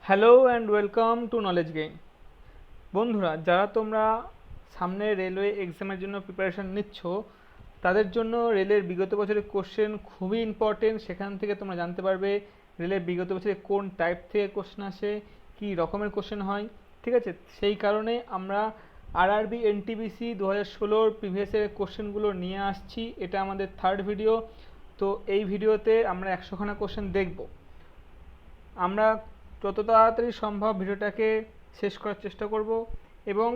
Hello and welcome to knowledge gain. বন্ধুরা, যারা তোমরা সামনে রেলওয়ে এক্সামের জন্য প্রিপারেশান নিচ্ছ, তাদের জন্য রেলের বিগত বছরের কোশ্চেন খুবই ইম্পর্টেন্ট। সেখান থেকে তোমরা জানতে পারবে রেলের বিগত বছরে কোন টাইপ থেকে কোশ্চেন আসে, কী রকমের কোশ্চেন হয়। ঠিক আছে, সেই কারণে আমরা আরআরবি এনটিপিসি 2016 প্রিভিয়াসের কোশ্চেনগুলো নিয়ে আসছি। এটা আমাদের থার্ড ভিডিও। তো এই ভিডিওতে আমরা 100খানা কোশ্চেন দেখব। আমরা যত তাড়াতাড়ি সম্ভব ভিডিওটাকে শেষ করার চেষ্টা করব, এবং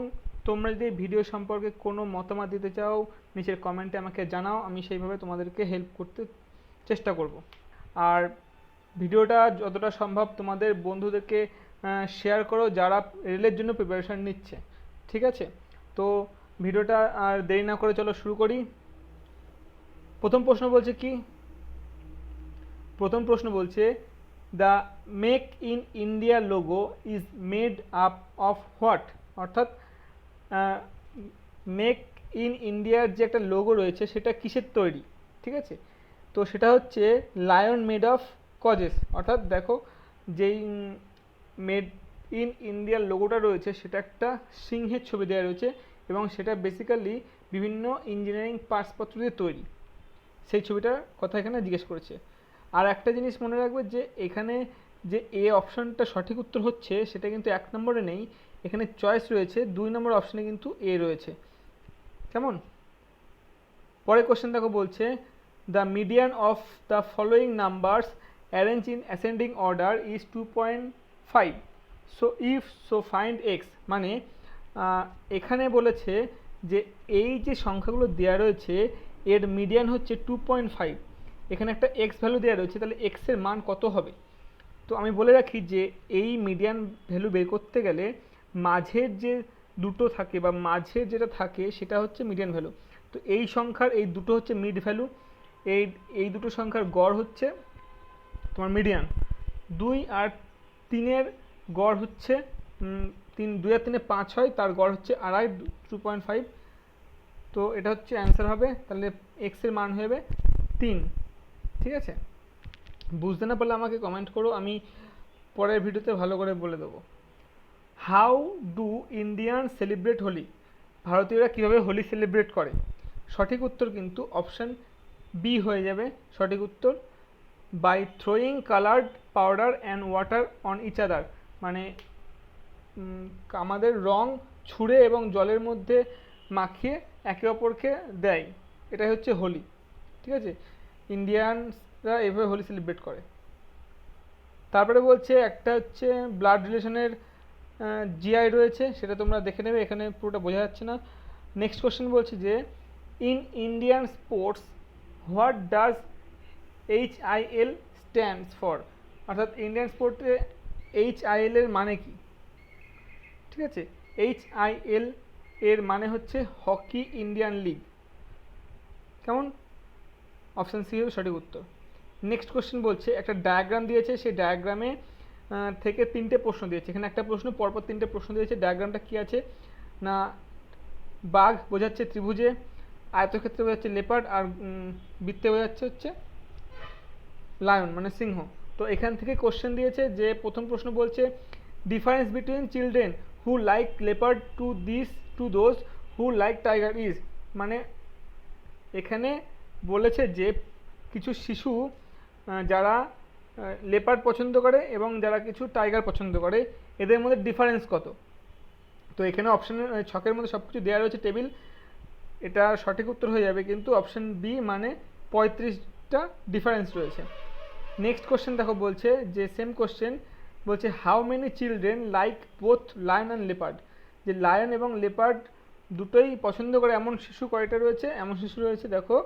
তোমরা যদি ভিডিও সম্পর্কে কোনো মতামত দিতে চাও নিচের কমেন্টে আমাকে জানাও, আমি সেইভাবে তোমাদেরকে হেল্প করতে চেষ্টা করব। আর ভিডিওটা যতটা সম্ভব তোমাদের বন্ধুদেরকে শেয়ার করো যারা রেলের জন্য প্রিপারেশান নিচ্ছে। ঠিক আছে, তো ভিডিওটা আর দেরি না করে চলো শুরু করি। প্রথম প্রশ্ন বলছে কি? প্রথম প্রশ্ন বলছে the make in India logo is made up of what. অর্থাৎ মেক ইন ইন্ডিয়ার যে একটা লোগো রয়েছে সেটা কিসের তৈরি? ঠিক আছে, তো সেটা হচ্ছে লায়ন মেড অফ কজেস। অর্থাৎ দেখো, যেই মেড ইন ইন্ডিয়ার লোগোটা রয়েছে সেটা একটা সিংহের ছবি দেওয়া রয়েছে, এবং সেটা বেসিক্যালি বিভিন্ন ইঞ্জিনিয়ারিং পার্টসপত্র দিয়ে তৈরি। সেই ছবিটার কথা এখানে জিজ্ঞেস করেছে। আর একটা জিনিস মনে রাখবে যে এখানে যে এ অপশানটা সঠিক উত্তর হচ্ছে সেটা কিন্তু 1 নম্বরে নেই, এখানে চয়েস রয়েছে 2 নম্বর অপশানে কিন্তু এ রয়েছে। কেমন? পরে কোশ্চেন দেখো, বলছে the median of the following numbers arrange in ascending order is 2.5, so if so find x. মানে এখানে বলেছে যে এই যে সংখ্যাগুলো দেওয়া রয়েছে এর মিডিয়ান হচ্ছে 2.5, এখানে একটা এক্স ভ্যালু দেওয়া রয়েছে, তাহলে এক্সের মান কত হবে? তো আমি বলে রাখি যে এই মিডিয়ান ভ্যালু বের করতে গেলে মাঝের যে দুটো থাকে বা মাঝের যেটা থাকে সেটা হচ্ছে মিডিয়ান ভ্যালু। তো এই সংখ্যার এই দুটো হচ্ছে মিড ভ্যালু, এই দুটো সংখ্যার গড় হচ্ছে তোমার মিডিয়ান। 2 আর 3-এর গড় হচ্ছে 2 আর 3-এ 5 হয়, তার গড় হচ্ছে 2.5, 2.5। তো এটা হচ্ছে অ্যান্সার হবে। তাহলে এক্সের মান হয়ে যাবে 3। ঠিক আছে, বুঝতে না পারলে আমাকে কমেন্ট করো, আমি পরের ভিডিওতে ভালো করে বলে দেবো। How do Indian celebrate Holi? ভারতীয়রা কীভাবে হোলি সেলিব্রেট করে? সঠিক উত্তর কিন্তু অপশান বি হয়ে যাবে সঠিক উত্তর, by throwing coloured powder and water on each other. মানে আমাদের রং ছুঁড়ে এবং জলের মধ্যে মাখিয়ে একে অপরকে দেয়, এটাই হচ্ছে হোলি। ঠিক আছে, ইন্ডিয়ানসরা এভাবে হোলি সেলিব্রেট করে। তারপরে বলছে একটা হচ্ছে ব্লাড রিলেশনের জিআই রয়েছে, সেটা তোমরা দেখে নেবে, এখানে পুরোটা বোঝা যাচ্ছে না। নেক্সট কোশ্চেন বলছে যে in Indian sports what does HIL stands for. অর্থাৎ ইন্ডিয়ান স্পোর্টে HIL এর মানে কি? ঠিক আছে, HIL এর মানে হচ্ছে হকি ইন্ডিয়ান লিগ। কেমন? অপশান সি হবে সঠিক উত্তর। নেক্সট কোশ্চেন বলছে একটা ডায়াগ্রাম দিয়েছে, সেই ডায়াগ্রামে থেকে 3টে প্রশ্ন দিয়েছে। এখানে একটা প্রশ্ন পরপর 3টে প্রশ্ন দিয়েছে। ডায়াগ্রামটা কী আছে না, বাঘ বোঝাচ্ছে ত্রিভুজে, আয়তক্ষেত্রে বোঝাচ্ছে লেপার্ড, আর বৃত্তে বোঝাচ্ছে হচ্ছে লায়ন মানে সিংহ। তো এখান থেকে কোশ্চেন দিয়েছে যে প্রথম প্রশ্ন বলছে difference between children who like leopard to those who like tiger is. মানে এখানে বলেছে যে কিছু শিশু যারা লেপার্ড পছন্দ করে এবং যারা কিছু টাইগার পছন্দ করে, এদের মধ্যে ডিফারেন্স কত? তো এখানে অপশানের ছকের মধ্যে সব কিছু দেওয়া রয়েছে টেবিল, এটা সঠিক উত্তর হয়ে যাবে কিন্তু অপশান বি, মানে 35টা ডিফারেন্স রয়েছে। নেক্সট কোশ্চেন দেখো, বলছে যে সেম কোশ্চেন বলছে how many children like both lion and leopard. যে লায়ন এবং লেপার্ড দুটোই পছন্দ করে এমন শিশু কয়টা রয়েছে? এমন শিশু রয়েছে দেখো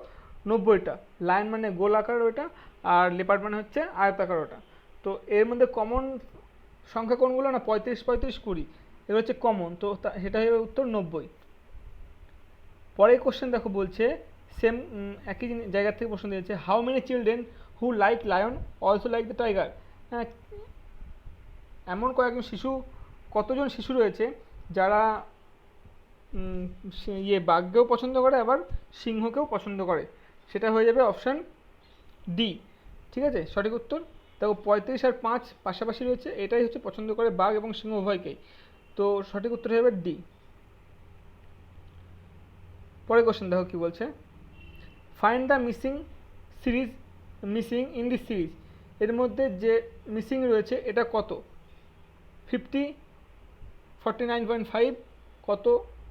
90টা। লায়ন মানে গোল আকার ওটা, আর লেপার্ড মানে হচ্ছে আয়তাকার ওটা। তো এর মধ্যে কমন সংখ্যা কোনগুলো না? 35, 35, 20, এর হচ্ছে কমন, তো সেটা হবে উত্তর 90। পরের কোশ্চেন দেখো, বলছে সেম একই জায়গা থেকে প্রশ্ন দিয়েছে how many children who like lion also like the tiger. হ্যাঁ, এমন কয়েকজন শিশু, কতজন শিশু রয়েছে যারা বাঘকেও পছন্দ করে আবার সিংহকেও পছন্দ করে? সেটা হয়ে যাবে অপশান ডি। ঠিক আছে, সঠিক উত্তর দেখো 35 আর 5 পাশাপাশি রয়েছে, এটাই হচ্ছে পছন্দ করে বাঘ এবং সিংহ উভয়কেই। তো সঠিক উত্তর হয়ে যাবে ডি। পরের কোশ্চেন দেখো কি বলছে, find the missing in the series, এর মধ্যে যে মিসিং রয়েছে এটা কত, 50, 49.5, কত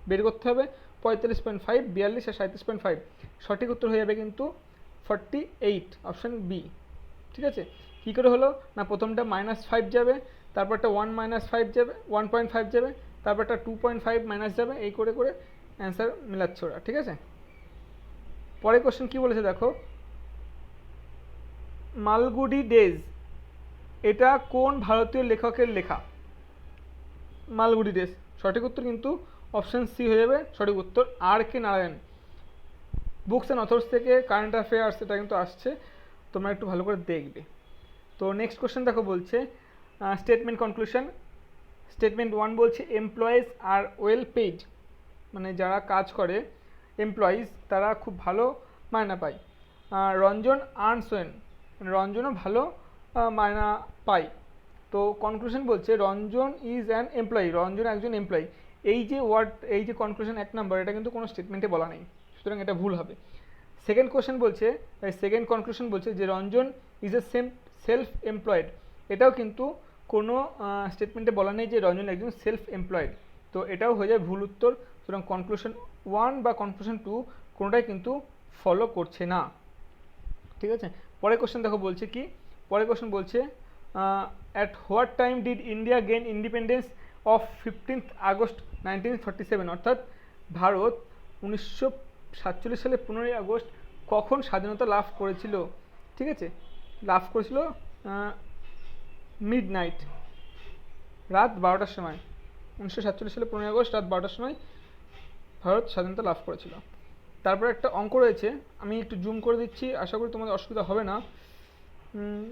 বের করতে হবে, 45.5, 42 আর 37.5। সঠিক উত্তর হয়ে যাবে কিন্তু 48, অপশান বি। ঠিক আছে, কী করে হলো না, প্রথমটা -5 যাবে, তারপরটা 1 - 5 যাবে, 1.5 যাবে, তারপরটা 2.5 মাইনাস যাবে, এই করে করে অ্যান্সার মেলাচ্ছে ওরা। ঠিক আছে, পরের কোশ্চেন কী বলেছে দেখো, মালগুডি ডেজ এটা কোন ভারতীয় লেখকের লেখা, মালগুডি ডেজ। সঠিক উত্তর কিন্তু অপশান সি হয়ে যাবে সঠিক উত্তর, R K. Narayan. Books and authors থেকে কারেন্ট অ্যাফেয়ার্স এটা কিন্তু আসছে, তোমরা একটু ভালো করে দেখবে। তো নেক্সট কোশ্চেন দেখো বলছে, স্টেটমেন্ট কনক্লুশন। স্টেটমেন্ট 1 বলছে এমপ্লয়িজ আর ওয়েল পেইড, মানে যারা কাজ করে এমপ্লয়িজ তারা খুব ভালো মায়না পায়। রঞ্জন আর্নস ওয়েল, মানে রঞ্জনও ভালো মায়না পায়। তো কনক্লুশন বলছে Ranjan is an employee, Ranjan একজন এমপ্লয়ি। এই যে কনক্লুশন 1 নম্বর, এটা কিন্তু কোনো স্টেটমেন্টে বলা নেই, সুতরাং এটা ভুল হবে। সেকেন্ড কনক্লুশন বলছে যে Ranjan is a self employed, এটাও কিন্তু কোনো স্টেটমেন্টে বলা নেই যে রঞ্জন একজন সেলফ এমপ্লয়েড, তো এটাও হয়ে যায় ভুল উত্তর। সুতরাং কনক্লুশন 1 বা কনক্লুশন 2 কোনোটাই কিন্তু ফলো করছে না। ঠিক আছে, পরের কোশ্চেন দেখো বলছে কি, পরের কোশ্চেন বলছে at what time did India gain independence of 15th August 1947, অর্থাৎ ভারত 1947 সালে 15ই আগস্ট কখন স্বাধীনতা লাভ করেছিল। ঠিক আছে, লাভ করেছিল মিডনাইট, রাত 12টার সময়। 1947 সালে 15ই আগস্ট রাত 12টার সময় ভারত স্বাধীনতা লাভ করেছিল। তারপর একটা অঙ্ক রয়েছে, আমি একটু জুম করে দিচ্ছি, আশা করি তোমাদের অসুবিধা হবে না,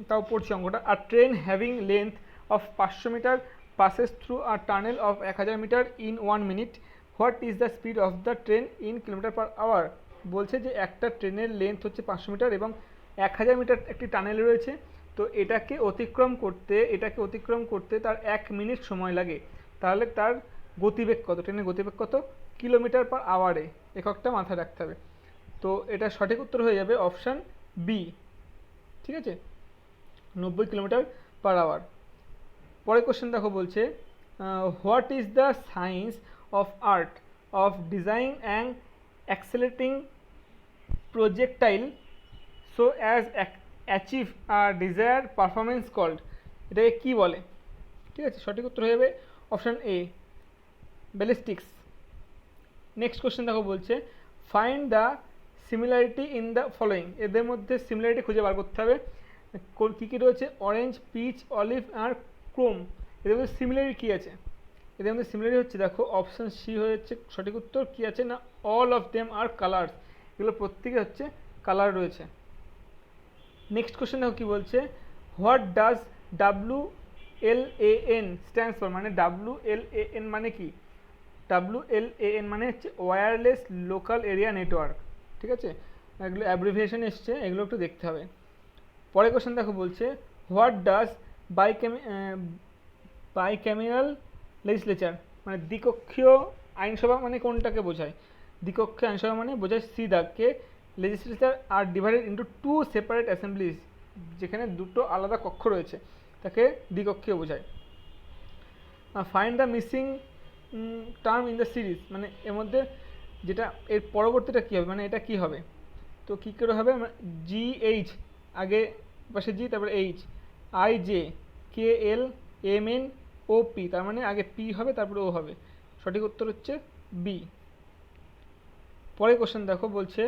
তাও পড়ছি অঙ্কটা। আর train having length of 500 metre passes through a tunnel of 1000 metre in 1 minute, what is the speed of the train in kilometre per hour. বলছে যে একটা ট্রেনের লেন্থ হচ্ছে 500 মিটার এবং 1000 মিটার একটি টানেল রয়েছে, তো এটাকে অতিক্রম করতে তার 1 মিনিট সময় লাগে, তাহলে তার গতিবেগ কত, ট্রেনের গতিবেগ কত, কিলোমিটার পার আওয়ারে, এককটা মাথায় রাখতে হবে। তো এটা সঠিক উত্তর হয়ে যাবে অপশান বি। ঠিক আছে, 90 কিলোমিটার পার আওয়ার। পরের কোশ্চেন দেখো বলছে, what is the science of art of design and accelerating projectile so as achieve a desire performance called, এটাকে কী বলে। ঠিক আছে, সঠিক উত্তর হয়ে যাবে option A, ballistics. Next question দেখো বলছে, find the similarity in the following, এদের মধ্যে সিমিলারিটি খুঁজে বার করতে হবে। কী কী রয়েছে, অরেঞ্জ, পিচ, অলিভ আর ক্রোম, এদের মধ্যে সিমিলারিটি কী আছে, এদের মধ্যে সিমিলারিটি হচ্ছে দেখো অপশান সি হয়ে যাচ্ছে সঠিক উত্তর। কী আছে না, all of them are colours, এগুলো প্রত্যেকে হচ্ছে কালার রয়েছে। নেক্সট কোশ্চেন দেখো কী বলছে, what does WLAN stands for, মানে WLAN মানে কি, WLAN মানে হচ্ছে ওয়্যারলেস লোকাল এরিয়া নেটওয়ার্ক। ঠিক আছে, এগুলো অ্যাব্রিভিয়েশন এসছে, এগুলো একটু দেখতে হবে। পরের কোশ্চেন দেখো বলছে, হোয়াট ডাজ বাইক্যামেরাল লেজিসলেচার, মানে দ্বিকক্ষীয় আইনসভা মানে কোনটাকে বোঝায়, দ্বিকক্ষীয় আইনসভা মানে বোঝায় সি দাগকে, লেজিসলেচার আর ডিভাইডেড ইন্টু 2 সেপারেট অ্যাসেম্বলিজ, যেখানে দুটো আলাদা কক্ষ রয়েছে তাকে দ্বিকক্ষীয় বোঝায়। Find the missing term in the series, মানে এর মধ্যে যেটা এর পরবর্তীটা কী হবে, মানে এটা কী হবে, তো কী করে হবে, GH আগে পাশে জি, তারপরে H, IJ KL MN OP, তার মানে আগে পি হবে তারপরে ও হবে, সঠিক উত্তর হচ্ছে বি। পরের কোশ্চেন দেখো বলছে,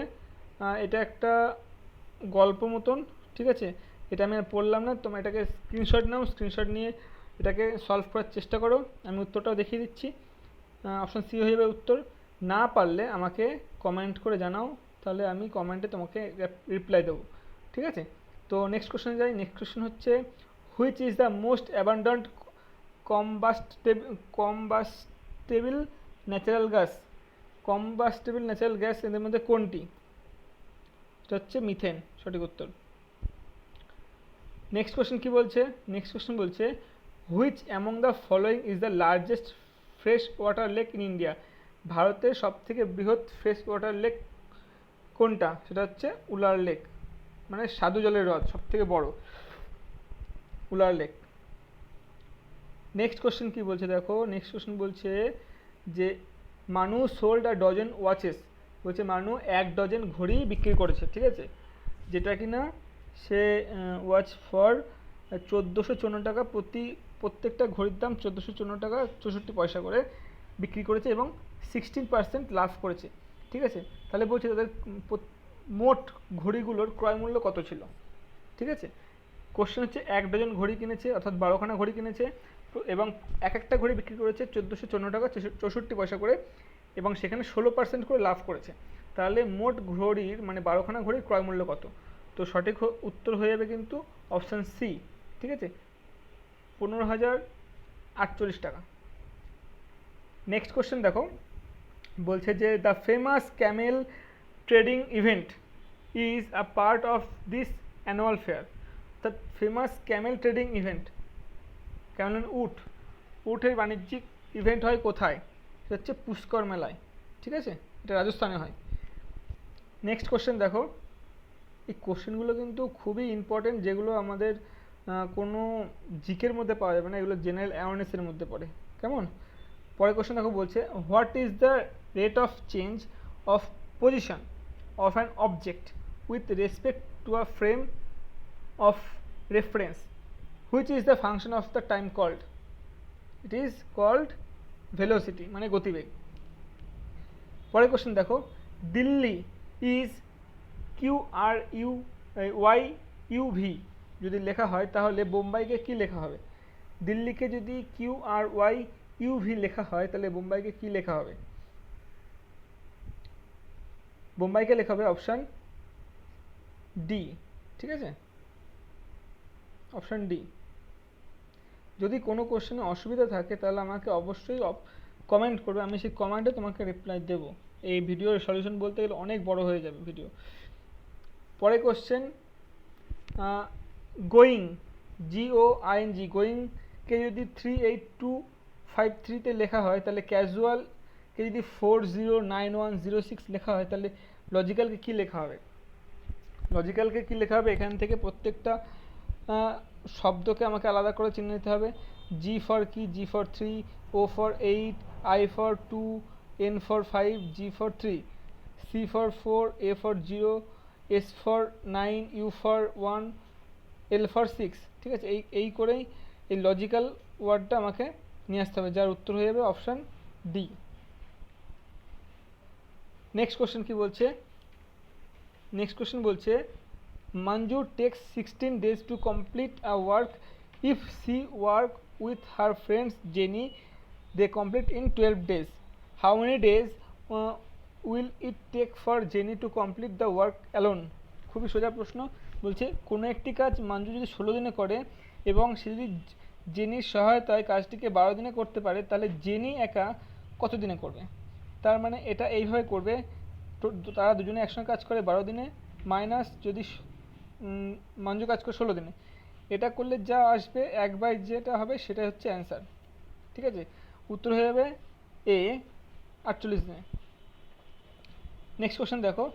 এটা একটা গল্প মতন, ঠিক আছে, এটা আমি আর পড়লাম না, তোমরা এটাকে স্ক্রিনশট নাও, স্ক্রিনশট নিয়ে এটাকে সলভ করার চেষ্টা করো, আমি উত্তরটাও দেখিয়ে দিচ্ছি। অপশান সি হয়ে যাবে উত্তর, না পারলে আমাকে কমেন্ট করে জানাও, তাহলে আমি কমেন্টে তোমাকে রিপ্লাই দেবো। ঠিক আছে, তো নেক্সট কোশ্চেন যাই। নেক্সট কোশ্চেন হচ্ছে, which is the most abundant combustible natural gas, এদের মধ্যে কোনটি, এটা হচ্ছে মিথেন, সঠিক উত্তর। নেক্সট কোশ্চেন কি বলছে, নেক্সট কোশ্চেন বলছে which among the following is the largest fresh water lake in India. ভারতের সবথেকে বৃহৎ ফ্রেশ ওয়াটার লেক কোনটা? সেটা হচ্ছে উলার লেক, মানে স্বাদু জলের হ্রদ সবথেকে বড় উলার লেক। নেক্সট কোশ্চেন কি বলছে দেখো, নেক্সট কোশ্চেন বলছে যে মানু সোল্ড আ ডজন ওয়াচেস, বলছে মানু 1 ডজন ঘড়ি বিক্রি করেছে, ঠিক আছে, যেটা কিনা সে ওয়াচ ফর 1454 টাকা, প্রত্যেকটা ঘড়ির দাম 1454 টাকা 64 পয়সা করে বিক্রি করেছে এবং 16% লাভ করেছে, ঠিক আছে। তাহলে বলছে তাদের মোট ঘড়িগুলোর ক্রয় মূল্য কত ছিল, ঠিক আছে। কোশ্চেন হচ্ছে 1 ডজন ঘড়ি কিনেছে, অর্থাৎ 12খানা ঘড়ি কিনেছে এবং এক একটা ঘড়ি বিক্রি করেছে 1454 টাকা 64 পয়সা করে এবং সেখানে 16% করে লাভ করেছে। তাহলে মোট ঘড়ির মানে 12খানা ঘড়ির ক্রয় মূল্য কত? তো সঠিক উত্তর হয়ে যাবে কিন্তু অপশান সি, ঠিক আছে, 15,048 টাকা। নেক্সট কোশ্চেন দেখো, বলছে যে the famous Camel trading event is a part of this annual fair. The famous Camel trading event, Camel উটের বাণিজ্যিক ইভেন্ট হয় কোথায়? সেটা হচ্ছে পুষ্কর মেলায়, ঠিক আছে, এটা রাজস্থানে হয়। নেক্সট কোশ্চেন দেখো, এই কোশ্চেনগুলো কিন্তু খুবই ইম্পর্টেন্ট, যেগুলো আমাদের কোনো জিকের মধ্যে পাওয়া যাবে না, এগুলো জেনারেল অ্যাওয়ারনেসের মধ্যে পড়ে, কেমন। পরের কোশ্চেন দেখো, বলছে what is the rate of change of position of an object with respect to a frame of reference which is the function of the time called? It is called velocity, মানে গতিবেগ। পরের question দেখো, Delhi is QRUY যদি লেখা হয় তাহলে বোম্বাইকে কি লেখা হবে? দিল্লিকে যদি QRYUV লেখা হয় তাহলে বোম্বাইকে কি লেখা হবে? বোম্বাইকে লেখা হবে অপশান ডি, ঠিক আছে, অপশান ডি। যদি কোনো কোশ্চেনে অসুবিধা থাকে তাহলে আমাকে অবশ্যই কমেন্ট করবে, আমি সেই কমেন্টে তোমাকে রিপ্লাই দেবো। এই ভিডিওর সলিউশন বলতে গেলে অনেক বড় হয়ে যাবে ভিডিও। পরে কোশ্চেন, গোয়িং GOING, গোয়িংকে যদি 38253-তে লেখা হয় তাহলে ক্যাজুয়ালকে যদি 409106 লেখা হয় তাহলে লজিক্যালকে কী লেখা হবে? লজিক্যালকে কী লেখা হবে? এখান থেকে প্রত্যেকটা শব্দকে আমাকে আলাদা করে চিহ্ন নিতে হবে। G ফর কি, G for 3, O for 8, I for 2, N for 5, G for 3, C for 4, A for 0, S for 9, U for 1, L for 6, ঠিক আছে। এই করেই এই লজিক্যাল ওয়ার্ডটা আমাকে নিয়ে আসতে হবে, যার উত্তর হয়ে যাবে অপশান ডি। নেক্সট কোশ্চেন কি বলছে, নেক্সট কোশ্চেন বলছে Manju text 16 days to complete a work. If she work with her friends Jenny, they complete in 12 days. How many days will it take for Jenny to complete the work alone? খুবই সোজা প্রশ্ন। বলছে কোনো একটি কাজ মঞ্জু যদি 16 দিনে করে এবং সে যদি জেনির সহায়তায় কাজটিকে 12 দিনে করতে পারে তাহলে জেনি একা কত দিনে করবে? তার মানে এটা এইভাবে করবে, তারা দুজনে একসঙ্গে কাজ করে 12 দিনে মাইনাস যদি মঞ্জু কাজ করে 16 দিনে, এটা করলে যা আসবে 1/, যেটা হবে সেটা হচ্ছে অ্যান্সার, ঠিক আছে। উত্তর হয়ে যাবে এ 48 দিনে। নেক্সট কোশ্চেন দেখো,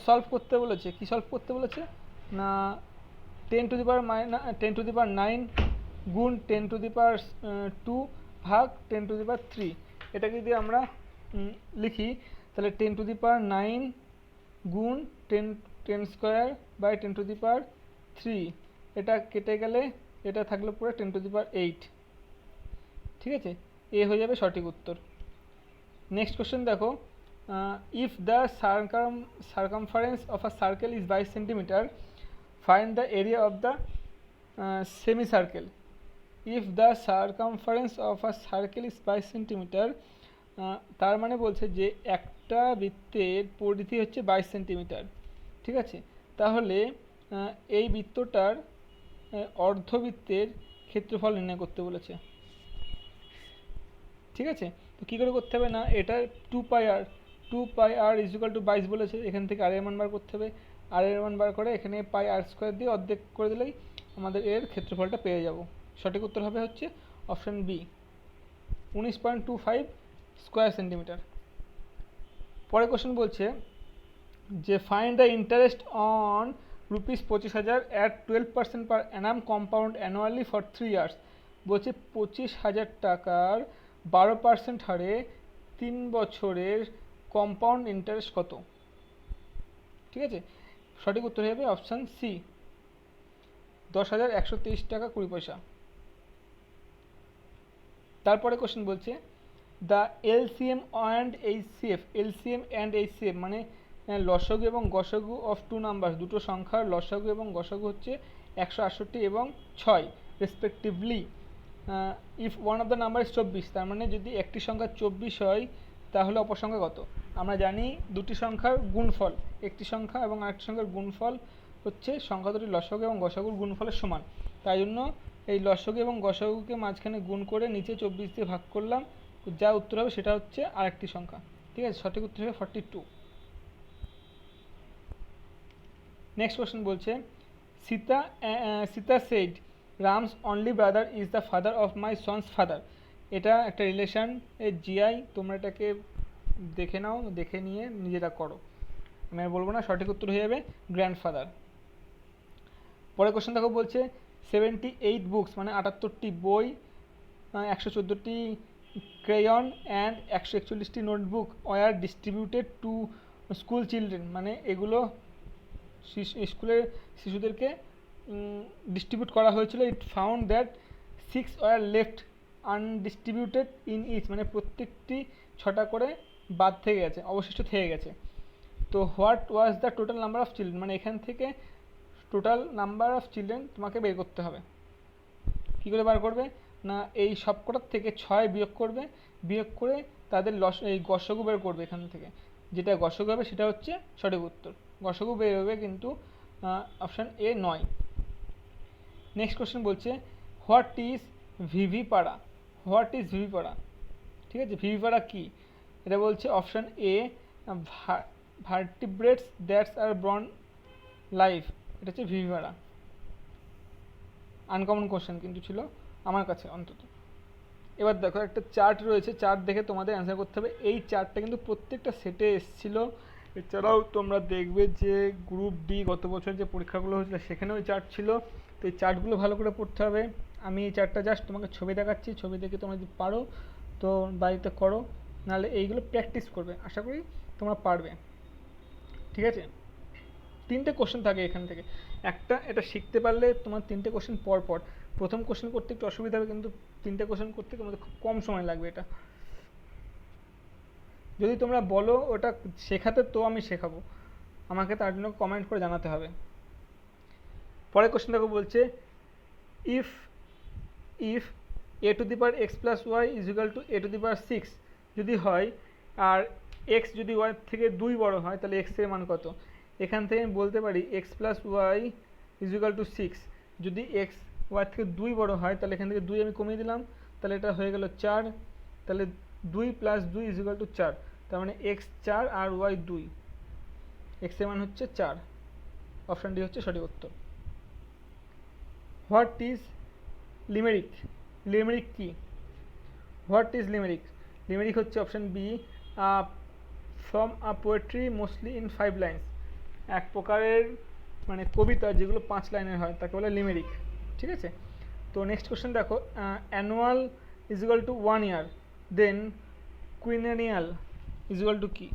সলভ করতে বলেছে, কি সলভ করতে বলেছে না 10 টু দি পাওয়ার 9 গুণ 10 টু দি পাওয়ার 2 ভাগ 10 টু দি পাওয়ার 3। এটাকে যদি আমরা লিখি তাহলে 10 টু দি পাওয়ার 9 গুণ 10 স্কোয়ার বাই 10 টু দি পাওয়ার 3, এটা কেটে গেলে এটা থাকলে পুরো 10 টু দি পাওয়ার 8, ঠিক আছে, এ হয়ে যাবে সঠিক উত্তর। নেক্সট কোশ্চেন দেখো, if the circumference of a circle is 22 centimetre, find the area of the semi circle. If the circumference of a circle is 22 centimetre, তার মানে বলছে যে একটা বৃত্তের পরিধি হচ্ছে 22 সেন্টিমিটার, ঠিক আছে। তাহলে এই বৃত্তটার অর্ধবৃত্তের ক্ষেত্রফল নির্ণয় করতে বলেছে, ঠিক আছে। তো কী করে করতে হবে না, এটা 2πr ইজ ইকুয়াল টু 22 বলেছে, এখান থেকে আর এর মান বার করতে হবে, আর এর মান বার করে এখানে πr² দিয়ে অর্ধেক করে দিলেই আমাদের এর ক্ষেত্রফলটা পেয়ে যাব। সঠিক উত্তর হবে হচ্ছে অপশান বি, 19.25 স্কোয়ার সেন্টিমিটার। পরের কোশ্চেন বলছে যে find the interest on ₹25,000 at 12% per Anam compound annually for 3 years. বলছে 25,000 টাকার 12% হারে 3 বছরের কম্পাউন্ড ইন্টারেস্ট কত? ঠিক আছে, সঠিক উত্তর হবে অপশান সি, 10,123 টাকা 20 পয়সা। তারপরে কোশ্চেন বলছে the LCM and HCF, LCM and HCF মানে লসাগু এবং গসাগু অফ টু নাম্বার, দুটো সংখ্যার লসাগু এবং গসাগু হচ্ছে 168 এবং 6 respectively. If one of the number is 24, তার মানে যদি একটি সংখ্যা 24 হয় তাহলে অপর সংখ্যা কত? আমরা জানি দুটি সংখ্যার গুণফল, একটি সংখ্যা এবং আরেকটি সংখ্যার গুণফল হচ্ছে সংখ্যা দুটি লসাগু এবং গসাগুর গুণফলের সমান। তাই জন্য এই লসাগু এবং গসাগুকে মাঝখানে গুণ করে নিচে 24 দিয়ে ভাগ করলাম, যা উত্তর হবে সেটা হচ্ছে আরেকটি সংখ্যা। ঠিক আছে, সঠিক উত্তর হবে 42। নেক্সট কোশ্চেন বলছে Sita said Ram's only brother is the father of my sons father. এটা একটা রিলেশন এর জিআই, তোমরা এটাকে দেখে নাও, দেখে নিয়ে নিজেরা করো, আমি আর বলবো না। সঠিক উত্তর হয়ে যাবে গ্র্যান্ডফাদার। পরের কোশ্চেন দেখো বলছে 78 বুকস মানে 78টি বই, 114টি ক্রেয়ন অ্যান্ড 141টি notebook were distributed to school children, মানে এগুলো স্কুলের শিশুদেরকে ডিস্ট্রিবিউট করা হয়েছিল। It found that 6 were left undistributed in each, মানে প্রত্যেকটি 6টা করে বাদ থেকে গেছে, অবশিষ্ট থেকে গেছে। তো what was the total number of children, মানে এখান থেকে টোটাল নাম্বার অফ চিলড্রেন তোমাকে বের করতে হবে। কী করে বার করবে না, এই সবকটার থেকে 6 বিয়োগ করবে, বিয়োগ করে তাদের এই গসাগু বের করবে। এখান থেকে যেটা গসাগু হবে সেটা হচ্ছে সঠিক উত্তর। গসাগু বের হবে কিন্তু অপশান এ নয়। নেক্সট কোশ্চেন বলছে হোয়াট ইজ ভিভিপারা, হোয়াট ইজ ভিভিপারা। ঠিক আছে, ভিভিপারা কি? এটা বলছে option A ভার্টিব্রেটস that's are born life, এটা হচ্ছে ভিভিপারা। আনকমন কোশ্চেন কিন্তু ছিল আমার কাছে অন্তত। এবার দেখো একটা চার্ট রয়েছে, চার্ট দেখে তোমাদের অ্যান্সার করতে হবে। এই চার্টটা কিন্তু প্রত্যেকটা সেটে এসেছিলো। এছাড়াও তোমরা দেখবে যে গ্রুপ ডি গত বছর যে পরীক্ষাগুলো হয়েছিল সেখানেও এই চার্ট ছিল। তো এই চার্টগুলো ভালো করে পড়তে হবে। আমি এই চার্টটা জাস্ট তোমাকে ছবি দেখাচ্ছি, ছবি দেখে তোমরা যদি পারো তো বাড়িতে করো, নাহলে এইগুলো প্র্যাকটিস করবে, আশা করি তোমরা পারবে। ঠিক আছে, 3টে কোশ্চেন থাকে এখান থেকে, একটা এটা শিখতে পারলে তোমার 3টে কোশ্চেন পর পর, প্রথম কোশ্চেন করতে একটু অসুবিধা হবে কিন্তু 3টে কোশ্চেন করতে তোমাদের খুব কম সময় লাগবে। এটা যদি তোমরা বলো ওটা শেখাতে তো আমি শেখাবো, আমাকে তার জন্য কমেন্ট করে জানাতে হবে। পরের কোশ্চেন দেখো বলছে if if a to the power x plus y is equal to a to the power 6 যদি হয়, আর এক্স যদি ওয়াই থেকে 2 বড় হয়, তাহলে এক্স এর মান কত? এখান থেকে আমি বলতে পারি x plus y is equal to 6। যদি এক্স ওয়াই থেকে 2 বড় হয় তাহলে এখান থেকে 2 আমি কমিয়ে দিলাম, তাহলে এটা হয়ে গেল 4। তাহলে 2 প্লাস 2 ইজ ইকুয়াল টু 4, তার মানে এক্স 4 আর ওয়াই 2, এক্স এর মান হচ্ছে 4। অপশান ডি হচ্ছে সঠিক উত্তর। হোয়াট ইজ লিমেরিক, লিমেরিক কি? What is limerick? লিমেরিক হচ্ছে option B from a poetry mostly in 5 lines, এক প্রকারের মানে কবিতা যেগুলো 5 লাইনের হয় তাকে বলে লিমেরিক। ঠিক আছে, তো নেক্সট কোশ্চেন দেখো annual is equal to 1 year, then quinquennial is equal to কি?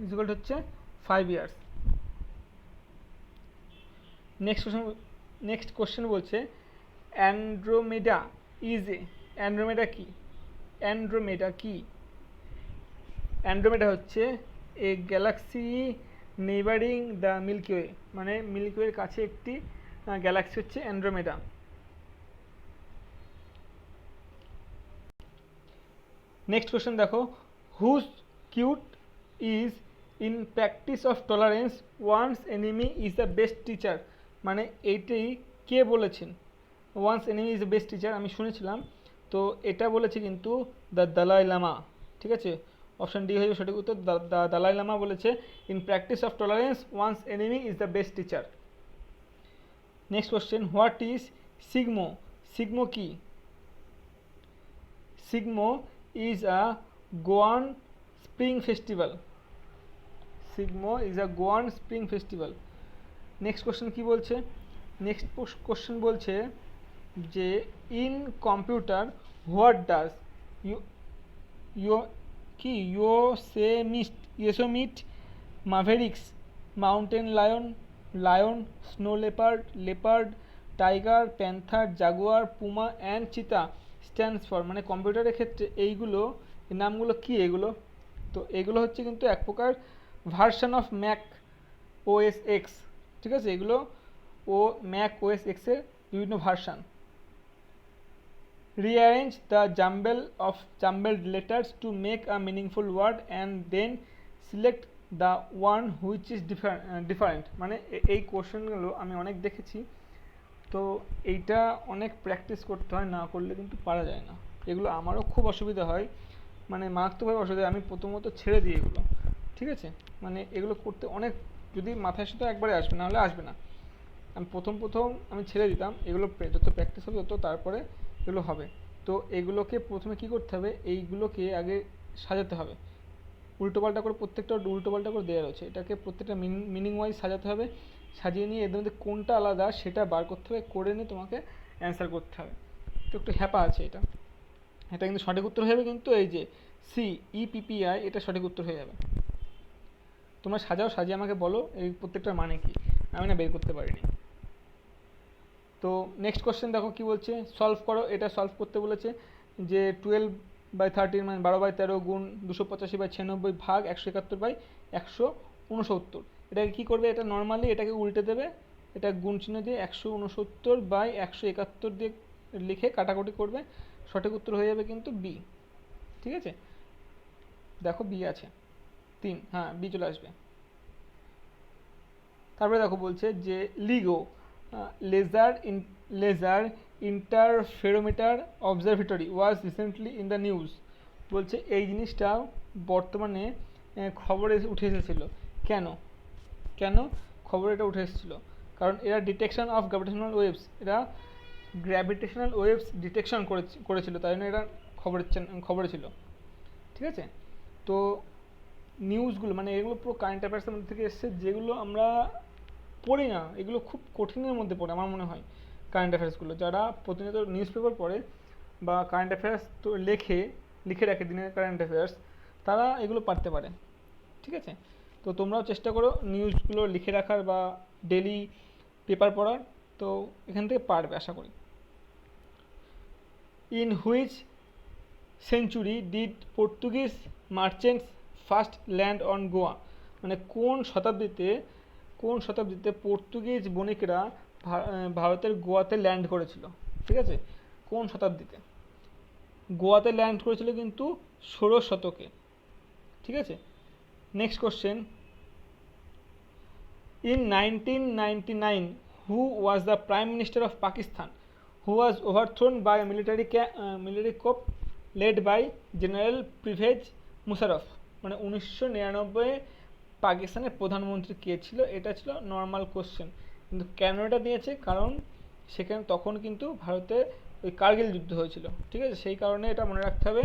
ইজ ইকুয়াল টু হচ্ছে 5 ইয়ার্স। নেক্সট কোশ্চেন বলছে অ্যান্ড্রোমেডা ইজ এ, অ্যান্ড্রোমেডা কি? অ্যান্ড্রোমেডা কি? অ্যান্ড্রোমেডা হচ্ছে a galaxy neighbouring the Milky Way, মানে মিল্কি ওয়ের কাছে একটি গ্যালাক্সি হচ্ছে অ্যান্ড্রোমেডা। নেক্সট কোশ্চেন দেখো whose quote is in practice of tolerance one's enemy is the best teacher, মানে এইটাই কে বলেছেন? Once enemy is the best teacher আমি শুনেছিলাম, তো এটা বলেছে কিন্তু দ্য দালাই লামা। ঠিক আছে, অপশান ডি হয়ে সঠিক উত্তর, দালাই লামা বলেছে in practice of tolerance one's enemy is the best teacher. Next question, what is Shigmo? Shigmo কি? Shigmo is a Goan spring festival. Shigmo is a Goan spring festival. Next question কি বলছে? নেক্সট কোশ্চেন বলছে যে in computer what does you you কি Yosemite, Mavericks, Mountain Lion, Lion, Snow Leopard, Tiger, Panther, Jaguar, Puma and Cheetah stands for, মানে কম্পিউটারের ক্ষেত্রে এইগুলো এই নামগুলো কি এগুলো? তো এগুলো হচ্ছে কিন্তু এক প্রকার version of Mac OS x, ঠিক আছে? এগুলো ও ম্যাক ওএস এক্সের বিভিন্ন version. Rearrange the jumbled letters to make a meaningful word and then select the one which is different. মানে এই কোশ্চেনগুলো আমি অনেক দেখেছি, তো এইটা অনেক প্র্যাকটিস করতে হয়, না করলে কিন্তু পারা যায় না। এগুলো আমারও খুব অসুবিধা হয়, মানে মারাত্মকভাবে অসুবিধা। আমি প্রথমত ছেড়ে দিই এগুলো, ঠিক আছে? মানে এগুলো করতে অনেক, যদি মাথায় আসে তো একবারে আসবে, না হলে আসবে না। আমি প্রথম আমি ছেড়ে দিতাম, এগুলো যত প্র্যাকটিস হবে তত তারপরে এগুলো হবে। তো এগুলোকে প্রথমে কি করতে হবে, এইগুলোকে আগে সাজাতে হবে উল্টোপাল্টা করে, প্রত্যেকটা উল্টোপাল্টা করে দেওয়া রয়েছে, এটাকে প্রত্যেকটা মিনিং ওয়াইজ সাজাতে হবে। সাজিয়ে নিয়ে এদের মধ্যে কোনটা আলাদা সেটা বার করতে হবে, করে নিয়ে তোমাকে অ্যান্সার করতে হবে। তো একটু হ্যাপা আছে এটা, এটা কিন্তু সঠিক উত্তর হয়ে যাবে। কিন্তু এই যে CEPPI এটা সঠিক উত্তর হয়ে যাবে। তোমরা সাজাও, সাজিয়ে আমাকে বলো এই প্রত্যেকটার মানে কি, আমি না বের করতে পারিনি। তো নেক্সট কোশ্চেন দেখো কি বলছে, সলভ করো। এটা সলভ করতে বলেছে যে 12/13 মানে 12/13 গুণ 285/96 ভাগ 171/169। এটাকে কী করবে, এটা নর্মালি এটাকে উল্টে দেবে, এটা গুণ চিহ্ন দিয়ে 169/171 দিয়ে লিখে কাটাকুটি করবে, সঠিক উত্তর হয়ে যাবে কিন্তু বি। ঠিক আছে, দেখো বি আছে 3, হ্যাঁ বি চলে আসবে। তারপরে দেখো বলছে যে LIGO laser interferometer observatory was recently in the news. বলছে এই জিনিসটা বর্তমানে খবরে উঠে এসেছিলো। কেন খবরে এটা উঠে এসেছিলো? কারণ এরা ডিটেকশন অফ গ্র্যাভিটেশনাল ওয়েভস, এরা গ্র্যাভিটেশনাল ওয়েভস ডিটেকশন করেছিল, তাই জন্য এটা খবরে ছিল। ঠিক আছে, তো নিউজগুলো মানে এগুলো পুরো কারেন্ট অ্যাফেয়ার্সের মধ্যে থেকে এসছে, যেগুলো আমরা পড়ি না, এগুলো খুব কঠিনের মধ্যে পড়ে আমার মনে হয়। কারেন্ট অ্যাফেয়ার্সগুলো যারা প্রতিনিয়ত নিউজ পেপার পড়ে বা কারেন্ট অ্যাফেয়ার্স তো লিখে রাখে দিনের কারেন্ট অ্যাফেয়ার্স, তারা এগুলো পারতে পারে। ঠিক আছে, তো তোমরাও চেষ্টা করো নিউজগুলো লিখে রাখার বা ডেলি পেপার পড়ার, তো এখান থেকে পারবে আশা করি। In which century did Portuguese merchants first land on Goa? মানে কোন শতাব্দীতে পর্তুগিজ বণিকরা ভারতের গোয়াতে ল্যান্ড করেছিল? ঠিক আছে, কোন শতাব্দীতে গোয়াতে ল্যান্ড করেছিল? কিন্তু 16 শতকে। ঠিক আছে, next question, in 1999 who was the prime minister of Pakistan who was overthrown by military coup led by general Pervez Musharraf? মানে 1999 পাকিস্তানের প্রধানমন্ত্রী কে ছিল? এটা ছিল নর্মাল কোশ্চেন, কিন্তু কেন এটা দিয়েছে? কারণ সেখানে তখন কিন্তু ভারতে ওই কার্গিল যুদ্ধ হয়েছিল। ঠিক আছে, সেই কারণে এটা মনে রাখতে হবে।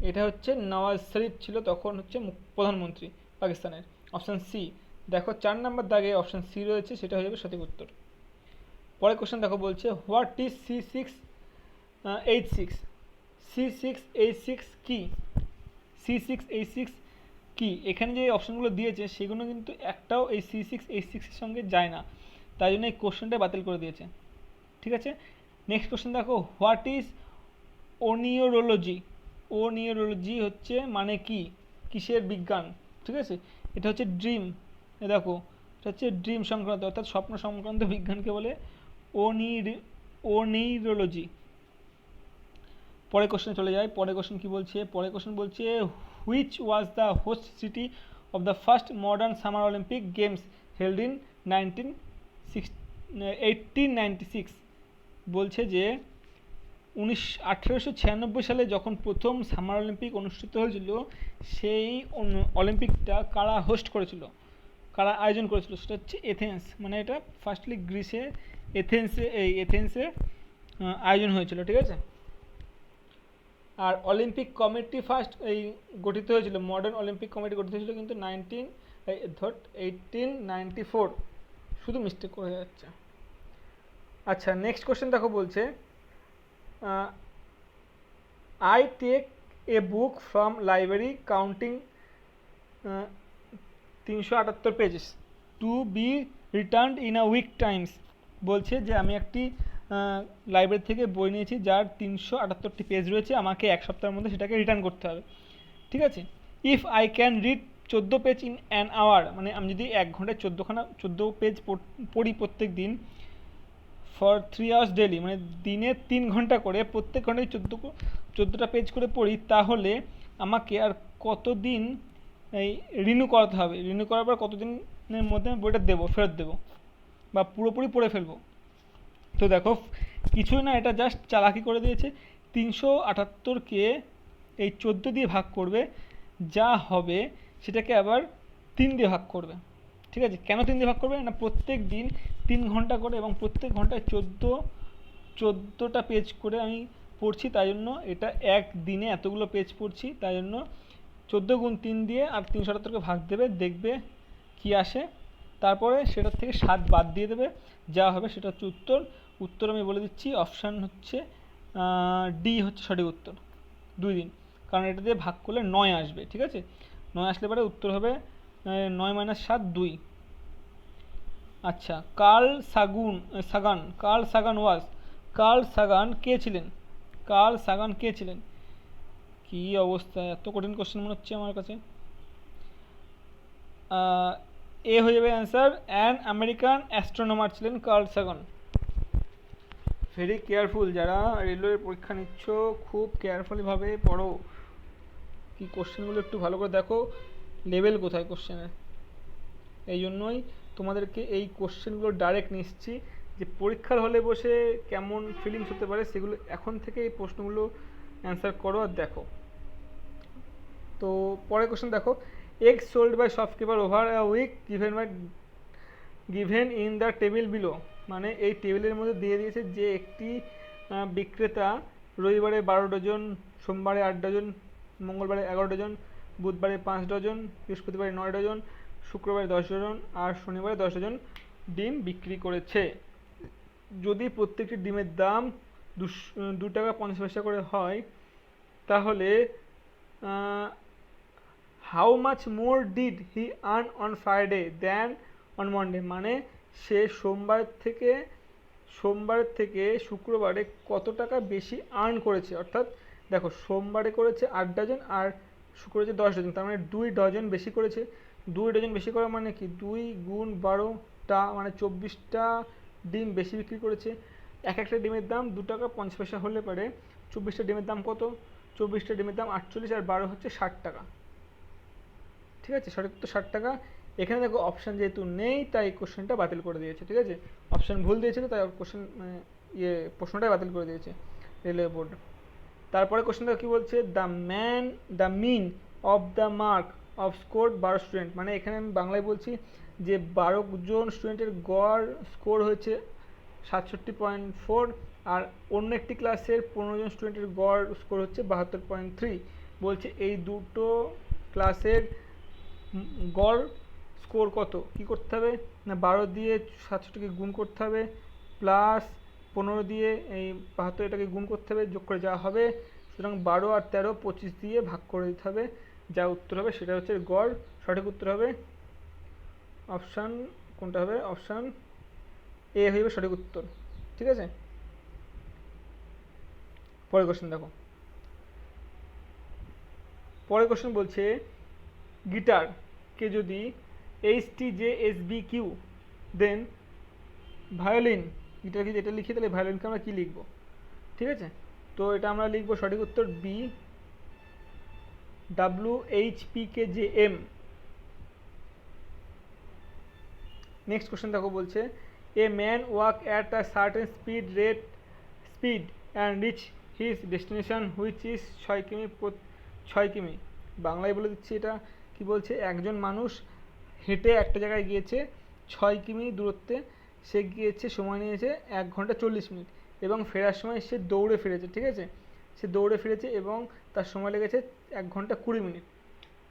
এটা হচ্ছে নওয়াজ শরীফ ছিল তখন হচ্ছে প্রধানমন্ত্রী পাকিস্তানের। অপশান সি দেখো 4 নম্বর দাগে অপশান সি রয়েছে, সেটা হয়ে যাবে সঠিক উত্তর। পরের কোশ্চেন দেখো বলছে হোয়াট ইজ C6H6? C6H6 কি? C6H6 কি? এখানে যে অপশানগুলো দিয়েছে সেগুলো কিন্তু একটাও এই C6H6 এর সঙ্গে যায় না, তাই জন্য এই কোশ্চেনটা বাতিল করে দিয়েছে। ঠিক আছে, নেক্সট কোশ্চেন দেখো হোয়াট ইজ ওনিওরোলজি? ওনিওরোলজি হচ্ছে মানে কি, কিসের বিজ্ঞান? ঠিক আছে, এটা হচ্ছে ড্রিম, দেখো এটা হচ্ছে ড্রিম সংক্রান্ত অর্থাৎ স্বপ্ন সংক্রান্ত বিজ্ঞানকে বলে ওনিরোলজি। পরের কোশ্চেন চলে যায়। পরের কোশ্চেন কি বলছে? পরের কোশ্চেন বলছে which was the host city of the first modern summer Olympic games held in 1896? বলছে যে 1896 সালে যখন প্রথম সামার অলিম্পিক অনুষ্ঠিত হয়েছিল, সেই অলিম্পিকটা কারা হোস্ট করেছিল, কারা আয়োজন করেছিল? সেটা হচ্ছে এথেন্স। মানে এটা ফার্স্টলি গ্রিসে এথেন্সে আয়োজন হয়েছিল, ঠিক আছে। আর অলিম্পিক কমিটি ফার্স্ট গঠিত হয়েছিল, মডার্ন অলিম্পিক কমিটি গঠিত হয়েছিল কিন্তু 1894, শুধু মিস্টেক করে যাচ্ছে। আচ্ছা, নেক্সট কোশ্চেন দেখো, বলছে I take a book from library counting 378 pages to be returned in a week times. বলছে যে আমি একটি লাইব্রেরি থেকে বই নিয়েছি যার 378টি পেজ রয়েছে, আমাকে এক সপ্তাহের মধ্যে সেটাকে রিটার্ন করতে হবে, ঠিক আছে। If I can read 14 page in an hour, মানে আমি যদি 1 ঘন্টায় 14 পেজ পড়ি প্রত্যেক দিন, ফর 3 আওয়ার্স ডেলি, মানে দিনে 3 ঘন্টা করে প্রত্যেক ঘন্টায় 14টা পেজ করে পড়ি, তাহলে আমাকে আর কতদিন রিনিউ করাতে হবে, রিনিউ করার পর কতদিনের মধ্যে আমি বইটা ফেরত দেবো বা পুরোপুরি পড়ে ফেলবো। তো দেখো কিছুই না, এটা জাস্ট চালাকি করে দিয়েছে। 378কে এই 14 দিয়ে ভাগ করবে, যা হবে সেটাকে আবার 3 দিয়ে ভাগ করবে, ঠিক আছে। কেন 3 দিয়ে ভাগ করবে না, প্রত্যেক দিন 3 ঘন্টা করে এবং প্রত্যেক ঘন্টায় 14টা পেজ করে আমি পড়ছি, তাই জন্য এটা এক দিনে এতগুলো পেজ পড়ছি, তাই জন্য 14 গুণ 3 দিয়ে আর 378কে ভাগ দেবে, দেখবে কি আসে, তারপরে সেটার থেকে 7 বাদ দিয়ে দেবে, যা হবে সেটা হচ্ছে উত্তর আমি বলে দিচ্ছি, অপশান হচ্ছে ডি হচ্ছে সঠিক উত্তর, 2 দিন, কারণ এটা দিয়ে ভাগ করলে 9 আসবে, ঠিক আছে। 9 আসলে পরে উত্তর হবে 9 - 7 2। আচ্ছা, কার্ল সাগান কে ছিলেন? কি অবস্থা, এত কঠিন কোশ্চেন মনে হচ্ছে আমার কাছে। এ হয়ে যাবে অ্যান্সার, অ্যান আমেরিকান অ্যাস্ট্রোনমার ছিলেন কার্ল সাগান। ভেরি কেয়ারফুল, যারা রেলওয়ের পরীক্ষা নিচ্ছ খুব কেয়ারফুলিভাবে পড়ো, কি কোশ্চেনগুলো একটু ভালো করে দেখো, লেভেল কোথায় কোশ্চেনের। এই জন্যই তোমাদেরকে এই কোশ্চেনগুলো ডাইরেক্ট নিচ্ছি, যে পরীক্ষার হলে বসে কেমন ফিলিংস হতে পারে সেগুলো এখন থেকে এই প্রশ্নগুলো অ্যান্সার করো আর দেখো। তো পরের কোশ্চেন দেখো, eggs sold by shopkeeper over a week given in the table below, মানে এই টেবিলের মধ্যে দিয়ে দিয়েছে যে একটি বিক্রেতা রবিবারে 12 ডজন, সোমবারে 8 ডজন, মঙ্গলবারে 11 ডজন, বুধবারে 5 ডজন, বৃহস্পতিবারে 9 ডজন, শুক্রবারে 10 ডজন আর শনিবারে 10 ডজন ডিম বিক্রি করেছে। যদি প্রত্যেকটি ডিমের দাম 2 টাকা 50 পয়সা করে হয়, তাহলে how much more did he earn on Friday than on Monday, মানে সে সোমবার থেকে শুক্রবারে কত টাকা বেশি আর্ন করেছে। অর্থাৎ দেখো, সোমবারে করেছে 8 ডজন আর শুক্রবারে 10 ডজন, তার মানে 2 ডজন বেশি করেছে। 2 ডজন বেশি করা মানে কি, 2 গুণ 12টা মানে 24টা ডিম বেশি বিক্রি করেছে। একটা ডিমের দাম 2 টাকা 50 পয়সা হলে পারে 24টা ডিমের দাম কত, 24টা ডিমের দাম 48 আর 12 হচ্ছে 60 টাকা, ঠিক আছে। সঠিক তো 60 টাকা। এখানে দেখো অপশান যেহেতু নেই তাই কোশ্চেনটা বাতিল করে দিয়েছে, ঠিক আছে। অপশান ভুল দিয়েছিল তাই কোশ্চেন প্রশ্নটাই বাতিল করে দিয়েছে রেলওয়ে বোর্ড। তারপরে কোশ্চেনটা কি বলছে, the mean of the mark of score 12 student, মানে এখানে আমি বাংলায় বলছি যে 12 জন স্টুডেন্টের গড় স্কোর হয়েছে 67.4, আর অন্য একটি ক্লাসের 15 জন স্টুডেন্টের গড় স্কোর হচ্ছে 72.3। বলছে এই দুটো ক্লাসের গড় স্কোর কত, কি করতে হবে না, 12 দিয়ে 67কে গুণ করতে হবে, প্লাস 15 দিয়ে এই 72 এটাকে গুণ করতে হবে, যোগ করে যা হবে, সুতরাং 12 আর 13 25 দিয়ে ভাগ করে দিতে হবে, যা উত্তর হবে সেটা হচ্ছে গড়। সঠিক উত্তর হবে অপশান, কোনটা হবে, অপশান এ হইবে সঠিক উত্তর, ঠিক আছে। পরের কোশ্চেন দেখো, পরের কোশ্চেন বলছে গিটার কে যদি HTJSBQ দেন ভায়োলিন, গিটারকে যেটা লিখি তাহলে ভায়োলিনকে আমরা কী লিখব, ঠিক আছে। তো এটা আমরা লিখব সঠিক উত্তর বি, WHPKJM। নেক্সট কোশ্চেন দেখো, বলছে a man walk at a certain speed and rich his destination which is 6 কিমি। বাংলায় বলে দিচ্ছি এটা কি বলছে, একজন মানুষ হেঁটে একটা জায়গায় গিয়েছে 6 কিমি দূরত্বে, সে গিয়েছে, সময় নিয়েছে 1 ঘন্টা 40 মিনিট, এবং ফেরার সময় সে দৌড়ে ফিরেছে, ঠিক আছে, সে দৌড়ে ফিরেছে এবং তার সময় লেগেছে 1 ঘন্টা 20 মিনিট।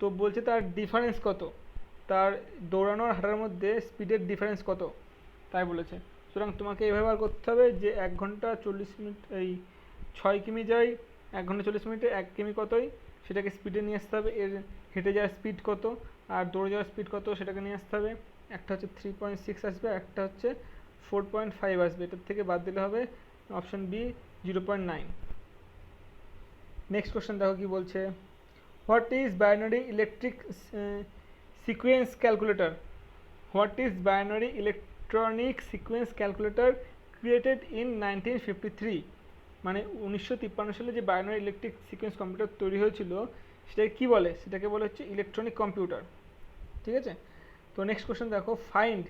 তো বলছে তার ডিফারেন্স কত, তার দৌড়ানো আর হাঁটার মধ্যে স্পিডের ডিফারেন্স কত, তাই বলেছে। সুতরাং তোমাকে এভাবে বার করতে হবে যে 1 ঘন্টা 40 মিনিট, এই 6 কিমি যায় 1 ঘন্টা 40 মিনিটে, 1 কিমি কতই, সেটাকে স্পিডে নিয়ে আসতে হবে, এর হেঁটে যাওয়ার স্পিড কত আর দৌড়ে যাওয়ার স্পিড কত সেটাকে নিয়ে আসতে হবে। একটা হচ্ছে 3.6 আসবে, একটা হচ্ছে 4.5 আসবে, এটার থেকে বাদ দিলে হবে অপশন বি 0.9। নেক্সট কোশ্চেন দেখো কি বলছে, what is binary electric sequence calculator, what is binary electronic sequence calculator created in 1953, মানে 1953 সালে যে বাইনারি ইলেকট্রিক সিকোয়েন্স কম্পিউটার তৈরি হয়েছিল সেটাকে কী বলে, সেটাকে বলে হচ্ছে ইলেকট্রনিক কম্পিউটার, ঠিক আছে। তো নেক্সট কোশ্চেন দেখো, ফাইন্ড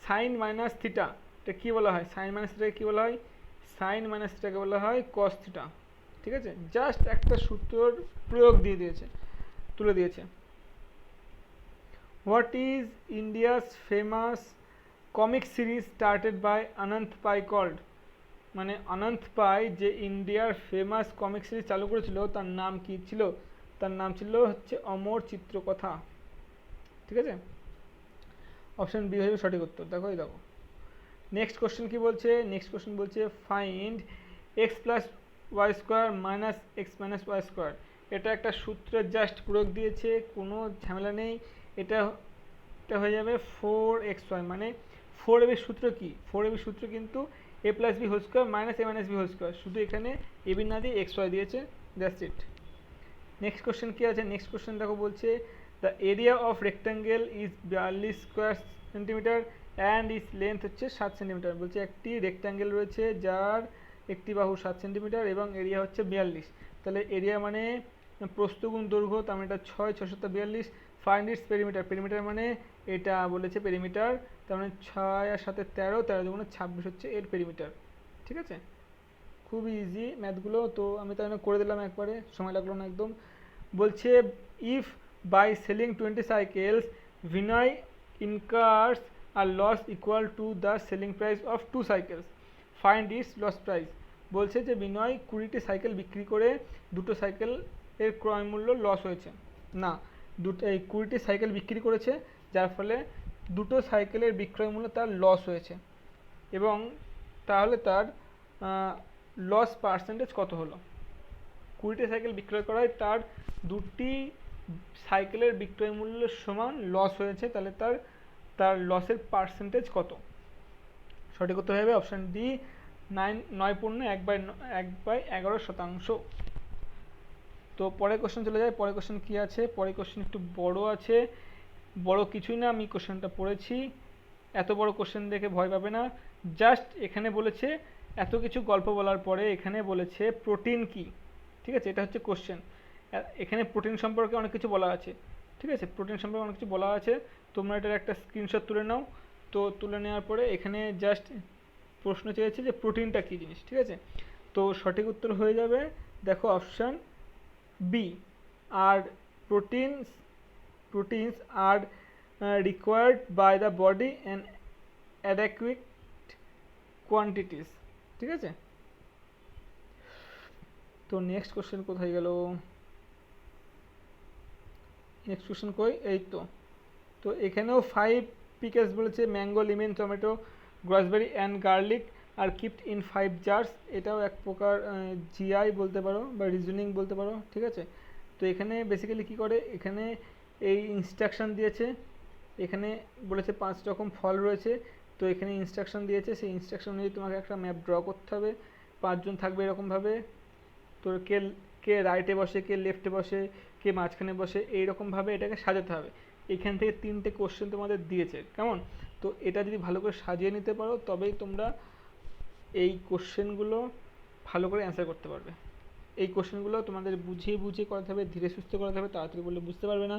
সাইন মাইনাস থিটা, এটা কী বলা হয়, সাইন মাইনাস থিটাকে কী বলা হয়, সাইন মাইনাস থিটাকে বলা হয় কস থিটা, ঠিক আছে, জাস্ট একটা সূত্রর প্রয়োগ দিয়ে দিয়েছে, তুলে দিয়েছে। What is India's famous comic series started by Anant Pai called, মানে অনন্ত পাই যে ইন্ডিয়ার ফেমাস কমিক সিরিজ চালু করেছিল তার নাম কি ছিল, তার নাম ছিল হচ্ছে অমর চিত্রকথা, ঠিক আছে, অপশন বি হয়ে সঠিক উত্তর। দেখো এই দেখো নেক্সট কোশ্চেন কি বলছে, নেক্সট কোশ্চেন বলছে find x plus y square minus x minus y square, এটা একটা সূত্রের জাস্ট প্রয়োগ দিয়েছে, কোনো ঝামেলা নেই, এটা এটা হয়ে যাবে 4xy, মানে 4ab সূত্র কি, 4ab সূত্র কিন্তু a plus b whole square minus a minus b whole square, শুধু এখানে এবি না দিয়ে xy দিয়েছে, দ্যাটস ইট। নেক্সট কোশ্চেন কি আছে, নেক্সট কোশ্চেন দেখো বলছে the area of rectangle is 42 square centimetre and is length হচ্ছে 7 সেন্টিমিটার, বলছে একটি রেক্ট্যাঙ্গেল রয়েছে যার একটি বাহু 7 সেন্টিমিটার এবং এরিয়া হচ্ছে 42, তাহলে এরিয়া মানে প্রস্থ গুণ দৈর্ঘ্য, তার মানে এটা 6 6 7 42, ফাইন্ড ইটস পেরিমিটার, পেরিমিটার মানে এটা বলেছে পেরিমিটার, তার মানে 6 আর 7 13, 13 দুগুণে 26 হচ্ছে এর পেরিমিটার, ঠিক আছে, খুবই ইজি ম্যাথগুলো, তো আমি তাই করে দিলাম একবারে, সময় লাগলো না একদম। বলছে if by selling 20 cycles Vinay incurs a loss equal to the selling price of 2 cycles, find its loss price, বলছে যে বিনয় 20টি সাইকেল বিক্রি করে দুটো সাইকেল এর ক্রয় মূল্য লস হয়েছে, না এই 20টি সাইকেল বিক্রি করেছে যার ফলে দুটো সাইকেলের বিক্রয় মূল্য তার লস হয়েছে, এবং তাহলে তার লস পার্সেন্টেজ কত হলো, 20টি সাইকেল বিক্রয় করায় তার দুটি সাইকেলের বিক্রয় মূল্যের সমান লস হয়েছে, তাহলে তার লসের পার্সেন্টেজ কত, সঠিক উত্তর হবে অপশান ডি 9.1/11%। তো পরের কোশ্চেন চলে যায়, পরের কোশ্চেন কি আছে, পরের কোশ্চেন একটু বড় আছে, বড় কিছুই না, আমি কোশ্চেনটা পড়েছি, এত বড় কোশ্চেন দেখে ভয় পাবে না, জাস্ট এখানে বলেছে এত কিছু গল্প বলার পরে এখানে বলেছে প্রোটিন কি, ঠিক আছে, এটা হচ্ছে কোশ্চেন, এখানে প্রোটিন সম্পর্কে অনেক কিছু বলা আছে, ঠিক আছে, প্রোটিন সম্পর্কে অনেক কিছু বলা আছে, তোমরা এটার একটা স্ক্রিনশট তুলে নাও, তো তুলে নেওয়ার পরে এখানে জাস্ট প্রশ্ন চেয়েছে যে প্রোটিনটা কী জিনিস, ঠিক আছে, তো সঠিক উত্তর হয়ে যাবে দেখো অপশান বি, আর proteins are required by the body in adequate quantities, ঠিক আছে। তো নেক্সট কোশ্চেন কোথায় গেল, নেক্সট কোশ্চেন কই, এই তো, তো এখানেও 5 পিকেস বলেছে, mango lemon tomato gooseberry and garlic are kept in 5 jars, এটাও এক প্রকার জিআই বলতে পারো বা রিজনিং বলতে পারো, ঠিক আছে। তো এখানে বেসিক্যালি কী করে, এখানে এই ইনস্ট্রাকশান দিয়েছে, এখানে বলেছে 5 রকম ফল রয়েছে, তো এখানে ইনস্ট্রাকশান দিয়েছে, সেই ইনস্ট্রাকশন অনুযায়ী তোমাকে একটা ম্যাপ ড্র করতে হবে, 5 জন থাকবে এরকমভাবে, তো কে কে রাইটে বসে, কে লেফটে বসে, কে মাঝখানে বসে, এইরকমভাবে এটাকে সাজাতে হবে। এখান থেকে 3টে কোশ্চেন তোমাদের দিয়েছে, কেমন, তো এটা যদি ভালো করে সাজিয়ে নিতে পারো তবেই তোমরা এই কোশ্চেনগুলো ভালো করে অ্যান্সার করতে পারবে। এই কোশ্চেনগুলো তোমাদের বুঝিয়ে বুঝিয়ে করাতে হবে, ধীরে সুস্থে করাতে হবে, তাড়াতাড়ি বললে বুঝতে পারবে না।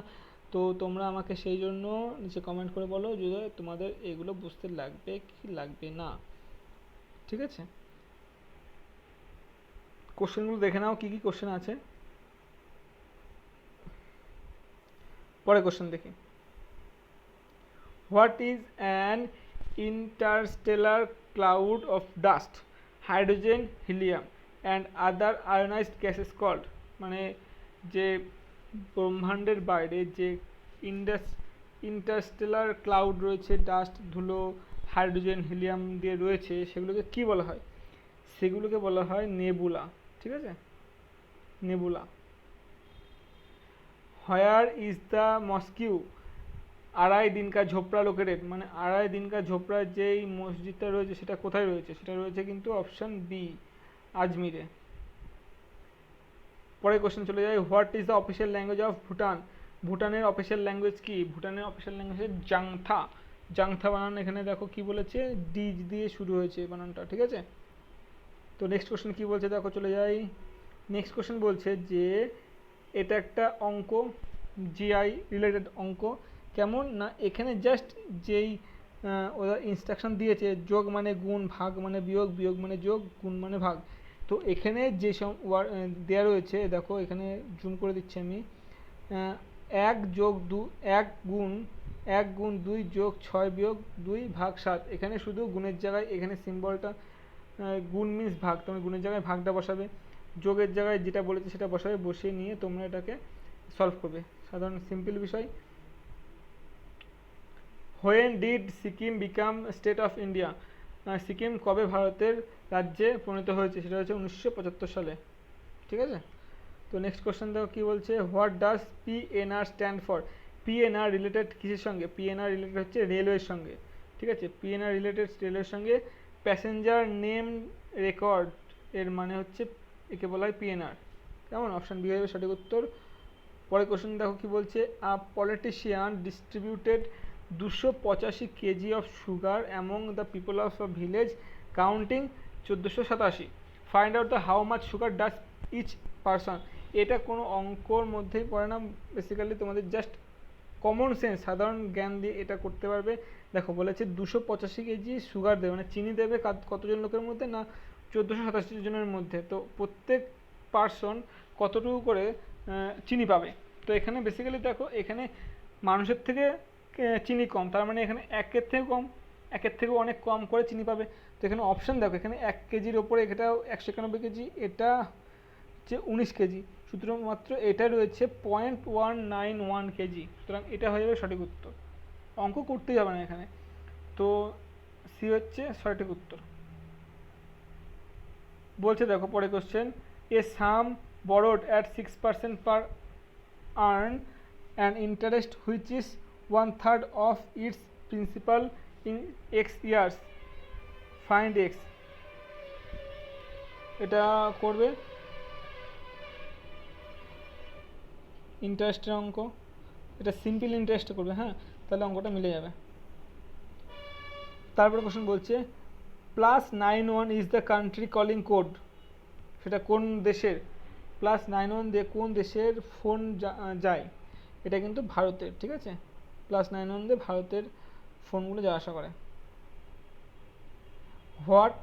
তো তোমরা আমাকে সেই জন্য নিচে কমেন্ট করে বলো যে তোমাদের এগুলো বুঝতে লাগবে কি লাগবে না, ঠিক আছে। কোশ্চেনগুলো দেখে নাও কী কী কোশ্চেন আছে। পরে কোশ্চেন দেখি, what is an interstellar cloud of dust, hydrogen, helium and other ionized gases called, মানে যে ব্রহ্মাণ্ডের বাইরে যে ইন্টারস্টেলার ক্লাউড রয়েছে, ডাস্ট, ধুলো, হাইড্রোজেন, হিলিয়াম দিয়ে রয়েছে, সেগুলোকে কি বলা হয়? সেগুলোকে বলা হয় নেবুলা। ঠিক আছে, nebula. Where is the mosque আড়াই দিন কা ঝোপড়া লোকেটেড, মানে আড়াই দিন কা ঝোপড়া যেই মসজিদটা রয়েছে সেটা কোথায় রয়েছে? সেটা রয়েছে কিন্তু অপশান বি, আজমিরে। পরের কোশ্চেন চলে যায়, what is the official language of Bhutan? ভুটানের অফিসিয়াল ল্যাঙ্গুয়েজ কি? ভুটানের অফিসিয়াল ল্যাঙ্গুয়েজ হচ্ছে জাংথা। জাংথা বানান এখানে দেখো কি বলেছে, ডি দিয়ে শুরু হয়েছে বানানটা। ঠিক আছে, তো নেক্সট কোশ্চেন কি বলছে দেখো, চলে যাই। নেক্সট কোশ্চেন বলছে যে এটা একটা অঙ্ক, জিআই রিলেটেড অঙ্ক। কেমন না, এখানে জাস্ট যেই ওরা ইনস্ট্রাকশন দিয়েছে, যোগ মানে গুণ, ভাগ মানে বিয়োগ, বিয়োগ মানে যোগ, গুণ মানে ভাগ। তো এখানে যে সব দেওয়া রয়েছে দেখো, এখানে জুম করে দিচ্ছি আমি। 1 যোগ 2, 1 গুণ 2 যোগ 6 বিয়োগ 2 ভাগ 7। এখানে শুধু গুণের জায়গায় এখানে সিম্বলটা, গুণ মিন্স ভাগ, তোমরা গুণের জায়গায় ভাগটা বসাবে, যোগের জায়গায় যেটা বলেছে সেটা বসাবে, বসিয়ে নিয়ে তোমরা এটাকে সলভ করবে। সাধারণ সিম্পল বিষয়। When did Sikkim become state of India? Sikkim কবে ভারতের রাজ্যে পরিণত হয়েছে? সেটা হচ্ছে 1975 সালে। ঠিক আছে, তো নেক্সট কোশ্চেন দেখো কি বলছে, what does PNR stand for? PNR related কিসের সঙ্গে? পিএনআর রিলেটেড হচ্ছে রেলওয়ের সঙ্গে। ঠিক আছে, পিএনআর রিলেটেড রেলওয়ের সঙ্গে। প্যাসেঞ্জার নেম রেকর্ড এর মানে হচ্ছে, একে বলা হয় পিএনআর। কেমন, অপশান বি হবে সঠিক উত্তর। পরের কোশ্চেন দেখো কি বলছে, a politician distributed 285 kg of sugar among the people of a village counting 1487। Find out the how much sugar does each person. এটা কোনো অঙ্কর মধ্যেই পড়ে না, বেসিক্যালি তোমাদের জাস্ট কমন সেন্স, সাধারণ জ্ঞান দিয়ে এটা করতে পারবে। দেখো বলেছে 285 কেজি সুগার দেবে, মানে চিনি দেবে কতজন লোকের মধ্যে? না, 1487 জনের মধ্যে। তো প্রত্যেক পার্সন কতটুকু করে চিনি পাবে? তো এখানে বেসিক্যালি দেখো, এখানে মানুষের থেকে চিনি কম, তার মানে এখানে একের থেকে কম, একের থেকে অনেক কম করে চিনি পাবে। তো এখানে অপশান দেখো, এখানে 1 কেজির ওপরে এটাও 191 কেজি, এটা হচ্ছে 19 কেজি, সুতরাং মাত্র এটা রয়েছে 0.191 কেজি। সুতরাং এটা হয়ে যাবে সঠিক উত্তর, অঙ্ক করতেই হবে না এখানে। তো সি হচ্ছে সঠিক উত্তর। বলছে দেখো পরে question, A some borrowed at 6% per earn an interest which is 1/3 of its principal in x years, find x। এটা করবে ইন্টারেস্টের অঙ্ক, এটা সিম্পল ইন্টারেস্ট করবে। হ্যাঁ, তাহলে অঙ্কটা মিলে যাবে। তারপরে কোশ্চেন বলছে, +91 is the country calling code. সেটা কোন দেশের? +91 দিয়ে কোন দেশের ফোন যায়? এটা কিন্তু ভারতের। ঠিক আছে, +91 দিয়ে ভারতের ফোনগুলো যাওয়া আসা করে। What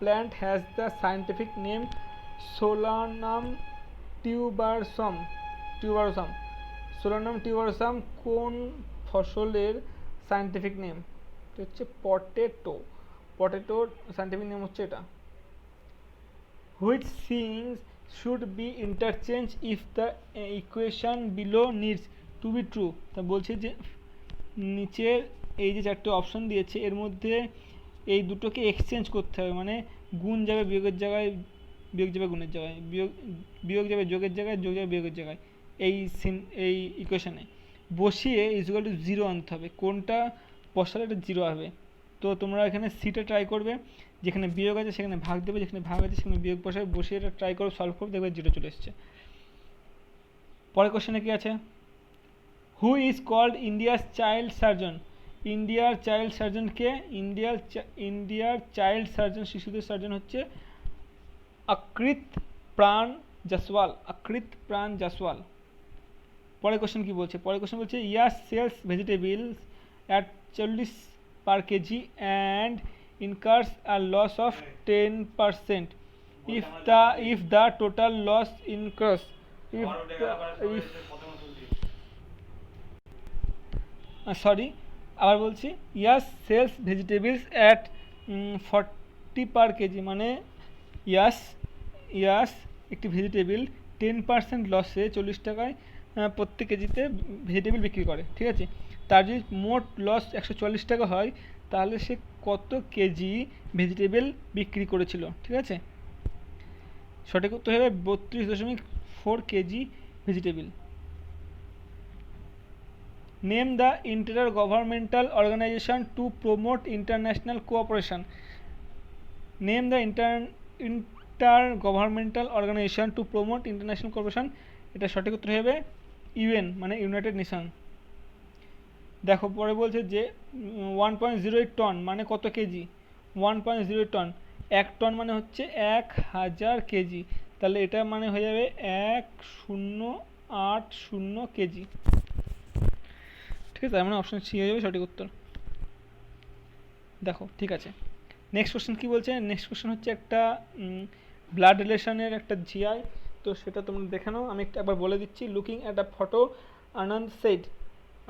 plant has the scientific name solanum tuberosum? Solanum tuberosum কোন ফসলের সায়েন্টিফিক নেম? এটা হচ্ছে পটেটোর সায়েন্টিফিক নেম হচ্ছে এটা। Which things should be interchange if the equation below needs to be true? তা বলছে যে নিচের এই যে 4টে অপশন দিয়েছে, এর মধ্যে এই দুটোকে এক্সচেঞ্জ করতে হবে, মানে গুণ যাবে বিয়োগের জায়গায়, বিয়োগ যাবে গুণের জায়গায়, বিয়োগ যাবে যোগের জায়গায়, যোগ যাবে বিয়োগের জায়গায়। এই ইকুয়েশনে বসিয়ে ইজুয়াল টু 0 আনতে হবে। কোনটা বসালে এটা 0 হবে? তো তোমরা এখানে সিটা ট্রাই করবে, যেখানে বিয়োগ আছে সেখানে ভাগ দেবে, যেখানে ভাগ আছে সেখানে বিয়োগ বসাবে, বসিয়ে এটা ট্রাই করো, সলভ করো, দেখবে 0 চলে এসছে। পরের কোশ্চেনে কি আছে, who is called India's child surgeon? ইন্ডিয়ার চাইল্ড সার্জন কে? ইন্ডিয়ার চাইল্ড সার্জন, শিশুদের সার্জন হচ্ছে আকৃত প্রাণ জাসওয়াল। পরের কোশ্চেন কি বলছে? পরের কোশ্চেন বলছে, Yash sells vegetables at 40 per kg and incurs a loss of 10% if the total loss incurs আবার বলছি, Yash sells vegetables at 40 per kg, মানে ইয়াস ইয়াস একটি ভেজিটেবল 10% লসে 40 টাকায় প্রত্যেক কেজিতে ভেজিটেবল বিক্রি করে, ঠিক আছে। তার যদি মোট লস 140 টাকা হয় তাহলে সে কত কেজি ভেজিটেবল বিক্রি করেছিল, ঠিক আছে। সঠিক উত্তর হবে 32.4 kg vegetable. Name the inter governmental organisation to promote international cooperation. Name the inter governmental organisation to promote international cooperation. এটা সঠিক উত্তর হবে ইউএন, মানে ইউনাইটেড নেশন। দেখো পরে বলছে যে 1.08 টন মানে কত কেজি, 1.08 টন, 1 টন মানে হচ্ছে 1000 কেজি, তাহলে এটা মানে হয়ে যাবে 1080 কেজি, ঠিক আছে। তার মানে অপশন সি হয়ে যাবে সঠিক উত্তর। দেখো ঠিক আছে, নেক্সট কোশ্চেন কী বলছে। নেক্সট কোশ্চেন হচ্ছে একটা ব্লাড রিলেশনের একটা জিআই, তো সেটা তোমরা দেখে নাও। আমি একবার বলে দিচ্ছি। Looking at a photo, Anand said,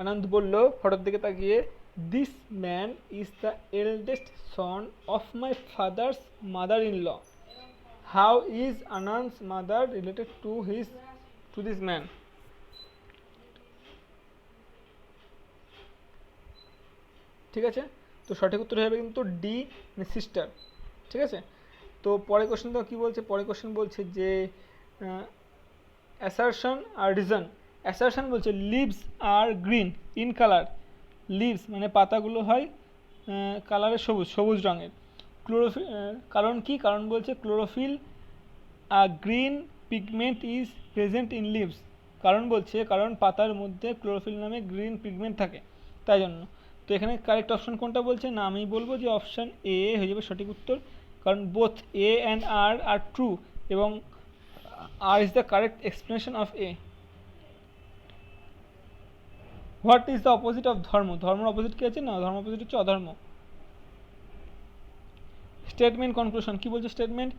Anand বলল ফটোর দিকে তাকিয়ে, this man is the eldest son of my father's mother in law. How is আনন্দ's mother related to this man? ঠিক আছে, তো সঠিক উত্তর হবে কিন্তু ডি, সিস্টার, ঠিক আছে। তো পরের কোশ্চেনটা কী বলছে, পরের কোশ্চেন বলছে যে অ্যাসারশন আর রিজন। অ্যাসারশন বলছে leaves are green in colour, leaves মানে পাতাগুলো হয় কালারে সবুজ, সবুজ রঙের। ক্লোরোফিল, কারণ কি, কারণ বলছে chlorophyll green pigment is present in leaves, কারণ বলছে কারণ পাতার মধ্যে ক্লোরোফিল নামে গ্রিন পিগমেন্ট থাকে, তাই জন্য। তো এখানে কারেক্ট অপশন কোনটা বলছে না, আমি বলবো যে অপশান এ হয়ে যাবে সঠিক উত্তর, কারণ both A and R true এবং R is the correct explanation of A. What is the opposite of dharma? ধর্মের অপোজিট কী আছে না, ধর্ম অপোজিট হচ্ছে অধর্ম। স্টেটমেন্ট কনক্লুশন কী বলছে statement,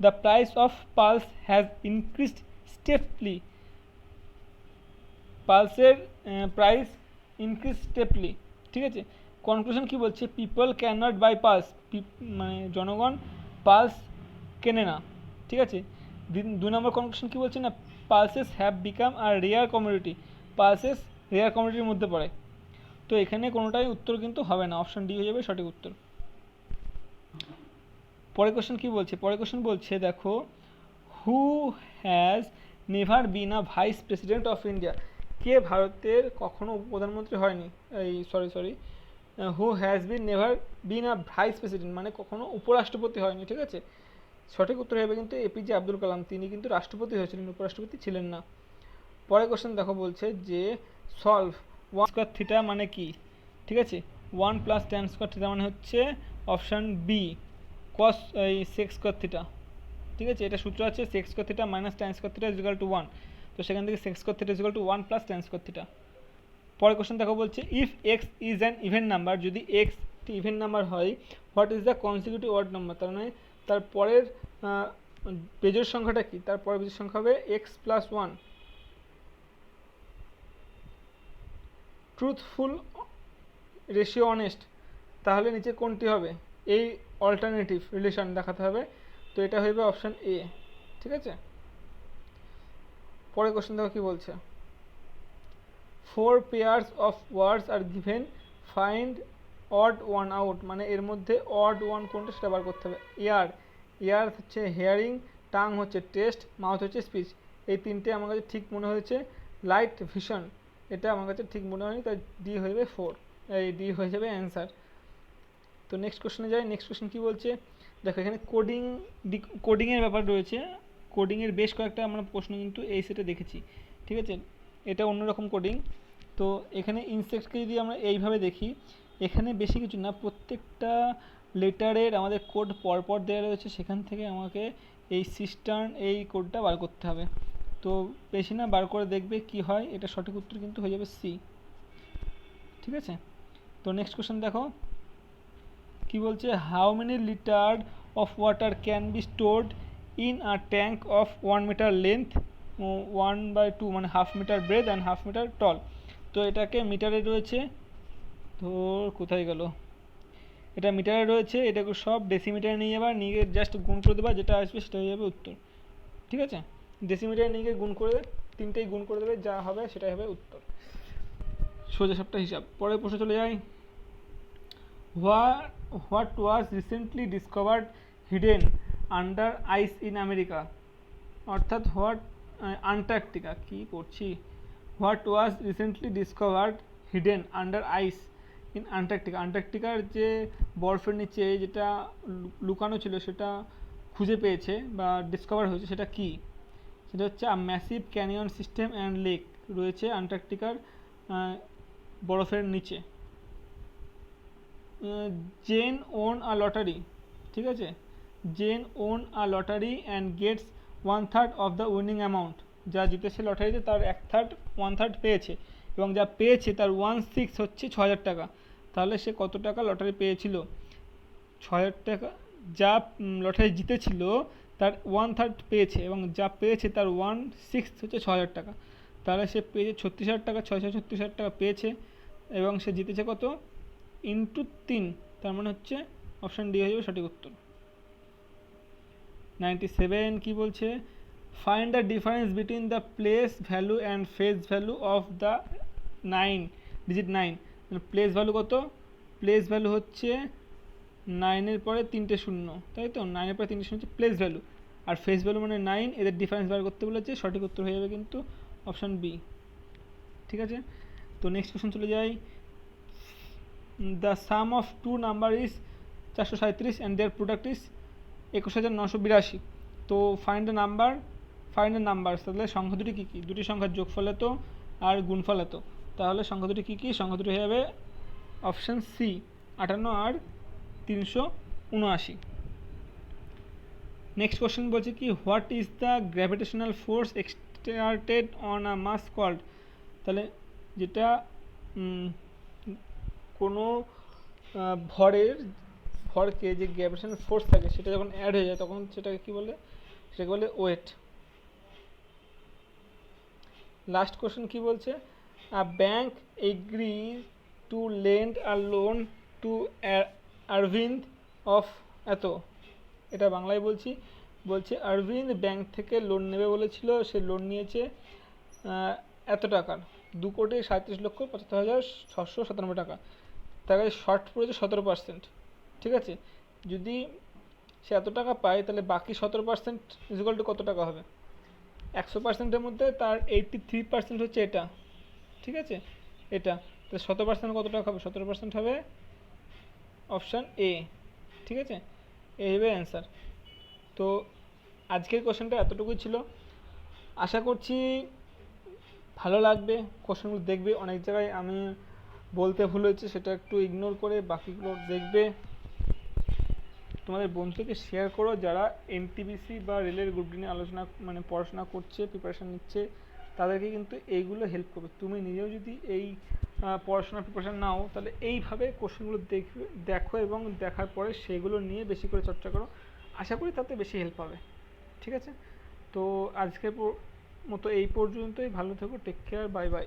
the price of pulse has increased steeply, পালসের প্রাইস ইনক্রিজ স্টেপলি, ঠিক আছে। কনক্লুশন কী বলছে, people can not buy pulse, মানে জনগণ পালস কেনে না, ঠিক আছে। 2 নম্বর কনক্লুশন কী বলছে না, pulses have become a rare commodity, pulses rare কমোডিটির মধ্যে পড়ে। তো এখানে কোনোটাই উত্তর কিন্তু হবে না, অপশন ডি হয়ে যাবে সঠিক উত্তর। পরের কোশ্চেন কী বলছে, পরের কোশ্চেন বলছে দেখো, who has never been a vice president of India, কে ভারতের কখনো প্রধানমন্ত্রী হয়নি, এই sorry who has never been a vice president মানে কখনো উপরাষ্ট্রপতি হয়নি, ঠিক আছে। সঠিক উত্তর হবে কিন্তু এপিজে আব্দুল কালাম, তিনি কিন্তু রাষ্ট্রপতি হয়েছিলেন, উপরাষ্ট্রপতি ছিলেন না। পরের কোশ্চেন দেখো বলছে যে সলভ 1 স্কোয়ার থিটা মানে কি, ঠিক আছে। 1 + tan স্কোয়ার থিটা মানে হচ্ছে অপশান বি, কস এই সেক স্কোয়ার থিটা, ঠিক আছে। এটা সূত্র আছে sec square theta minus tan square theta is equal to 1, তো সেখান থেকে sec square theta is equal to 1 + tan square theta. পরের কোশ্চেন দেখো বলছে if x is an even number, যদি এক্স একটি ইভেন নাম্বার হয়, what is the consecutive odd number, তার মানে তার পরের বেজোড় সংখ্যাটা কি, তার পরের বেজোড় সংখ্যা হবে x plus 1। Truthful, ratio honest, তাহলে নিচে কোনটি হবে, এই অল্টারনেটিভ রিলেশন দেখাতে হবে, তো এটা হবে অপশান এ, ঠিক আছে। পরের কোশ্চেন দেখো কী বলছে, 4 pairs of words are given, find odd one out, মানে এর মধ্যে odd one কোনটা সেটা বার করতে হবে। ইয়ার হচ্ছে হেয়ারিং, টাং হচ্ছে টেস্ট, মাউথ হচ্ছে স্পিচ, এই তিনটে আমার কাছে ঠিক মনে হয়েছে। লাইট ভিশন, এটা আমার কাছে ঠিক মনে হয়নি, তাই ডি হয়ে যাবে 4, এই ডি হয়ে যাবে অ্যান্সার। তো নেক্সট কোশ্চেনে যাই। নেক্সট কোশ্চেন কী বলছে দেখো, এখানে কোডিংয়ের ব্যাপার রয়েছে, কোডিংয়ের বেশ কয়েকটা আমরা প্রশ্ন কিন্তু এই সেটে দেখেছি, ঠিক আছে। এটা অন্যরকম কোডিং। তো এখানে ইনসেক্টকে যদি আমরা এইভাবে দেখি, এখানে বেশি কিছু না, প্রত্যেকটা লেটারের আমাদের কোড পরপর দেওয়া রয়েছে, সেখান থেকে আমাকে এই সিস্টার্ন এই কোডটা বার করতে হবে। তো বেশি না, বার করে দেখবে কি হয়, এটা সঠিক উত্তর কিন্তু হয়ে যাবে সি, ঠিক আছে। তো নেক্সট কোশ্চেন দেখো কি বলছে, how many litre of water can be stored in a tank of 1 metre length, 1/2 মানে 1/2 metre breadth and 1/2 metre tall. তো এটাকে মিটারে রয়েছে তোর কোথায় গেল, এটা মিটারে রয়েছে, এটাকে সব ডেসিমিটারে নিয়ে যাবা, নিয়ে জাস্ট গুণ করে দেবা, যেটা আসবে সেটা হয়ে যাবে উত্তর। ঠিক আছে, ডেসিমিটারে নিয়ে গিয়ে গুণ করে তিনটেই গুণ করে দেবে, যা হবে সেটাই হবে উত্তর। সোজা সাপটা হিসাব। পরের প্রশ্ন চলে যাই। What was recently discovered hidden under ice in America, অর্থাৎ আন্টার্কটিকা কি করছি, what was recently discovered hidden under ice in Antarctica, আন্টার্কটিকার যে বরফের নিচে যেটা লুকানো ছিল সেটা খুঁজে পেয়েছে বা ডিসকভার হয়েছে, সেটা কি, সেটা হচ্ছে massive canyon system and lake রয়েছে আন্টার্কটিকার বরফের নিচে। জেন ওন আ লটারি, ঠিক আছে, Jane won a lottery and gets 1/3 of the winning amount, যা জিতেছে লটারিতে তার 1/3 পেয়েছে, এবং যা পেয়েছে তার 1/6 হচ্ছে 6,000 টাকা। তাহলে সে কত টাকা লটারি পেয়েছিল, 6,000 টাকা। যা লটারি জিতেছিল তার 1/3 পেয়েছে, এবং যা পেয়েছে তার 1/6 হচ্ছে 6,000 টাকা। তাহলে সে পেয়েছে 36,000 টাকা, 36,000 টাকা পেয়েছে, এবং সে জিতেছে কত, ইন্টু 3, তার মানে হচ্ছে অপশান ডি হয়ে যাবে সঠিক উত্তর। 97 কি বলছে, find the difference between the place value and face value of the 9 9, place value কত, প্লেস ভ্যালু হচ্ছে 9-এর পরে 3টে শূন্য, তাই তো, 9-এর পরে 3টে শূন্য হচ্ছে প্লেস ভ্যালু, আর ফেস ভ্যালু মানে 9, এদের ডিফারেন্স বার করতে বলেছে, সঠিক উত্তর হয়ে যাবে কিন্তু অপশান বি। ঠিক আছে, তো নেক্সট কোশ্চেন চলে যাই। The sum of two number is 437 and their product is 21,982। তো ফাইন্ড দ্য নাম্বার, তাহলে সংখ্যা দুটি কী কী, দুটি সংখ্যার যোগফল এত আর গুণফল এত, তাহলে সংখ্যা দুটি কী কী, সংখ্যা দুটি হয়ে যাবে অপশান সি 58 আর 379। নেক্সট কোশ্চেন বলছে কি, what is the gravitational force exerted on a mass called, তাহলে যেটা কোনো ভরকে যে গ্র্যাভিটেশনাল ফোর্স থাকে সেটা যখন অ্যাড হয়ে যায় তখন সেটাকে কী বলে, সেটাকে বলে ওয়েট। লাস্ট কোশ্চেন কি বলছে, a bank agree to lend a loan to Arvind of at, এটা বাংলায় বলছে অরবিন্দ ব্যাংক থেকে লোন নেবে বলেছিল, সে লোন নিয়েছে এত টাকার, 2,37,75,697 টাকা, তার কাছে শর্ট পড়েছে 17%। ঠিক আছে, যদি সে এত টাকা পায় তাহলে বাকি 17% ইকুয়াল টু কত টাকা হবে, 100%-এর মধ্যে তার 83% হচ্ছে এটা, ঠিক আছে, এটা, তো 100% কত টাকা হবে, 17% হবে অপশান এ। ঠিক আছে, এই হবে অ্যান্সার। তো আজকের কোশ্চেনটা এতটুকুই ছিল, আশা করছি ভালো লাগবে, কোশ্চেনগুলো দেখবে, অনেক জায়গায় আমি বলতে ভুল হয়েছে সেটা একটু ইগনোর করে বাকিগুলো দেখবে, তোমাদের বন্ধুকে শেয়ার করো যারা এনটিপিসি বা রেলের গ্রুপ ডি নিয়ে পড়াশোনা করছে, প্রিপারেশান নিচ্ছে, তাদেরকে কিন্তু এইগুলো হেল্প করবে। তুমি নিজেও যদি এই পড়াশোনার প্রিপারেশান নাও তাহলে এইভাবে কোশ্চেনগুলো দেখো এবং দেখার পরে সেগুলো নিয়ে বেশি করে চর্চা করো, আশা করি তাতে বেশি হেল্প হবে। ঠিক আছে, তো আজকের মতো এই পর্যন্তই, ভালো থেকো, টেক কেয়ার, বাই বাই।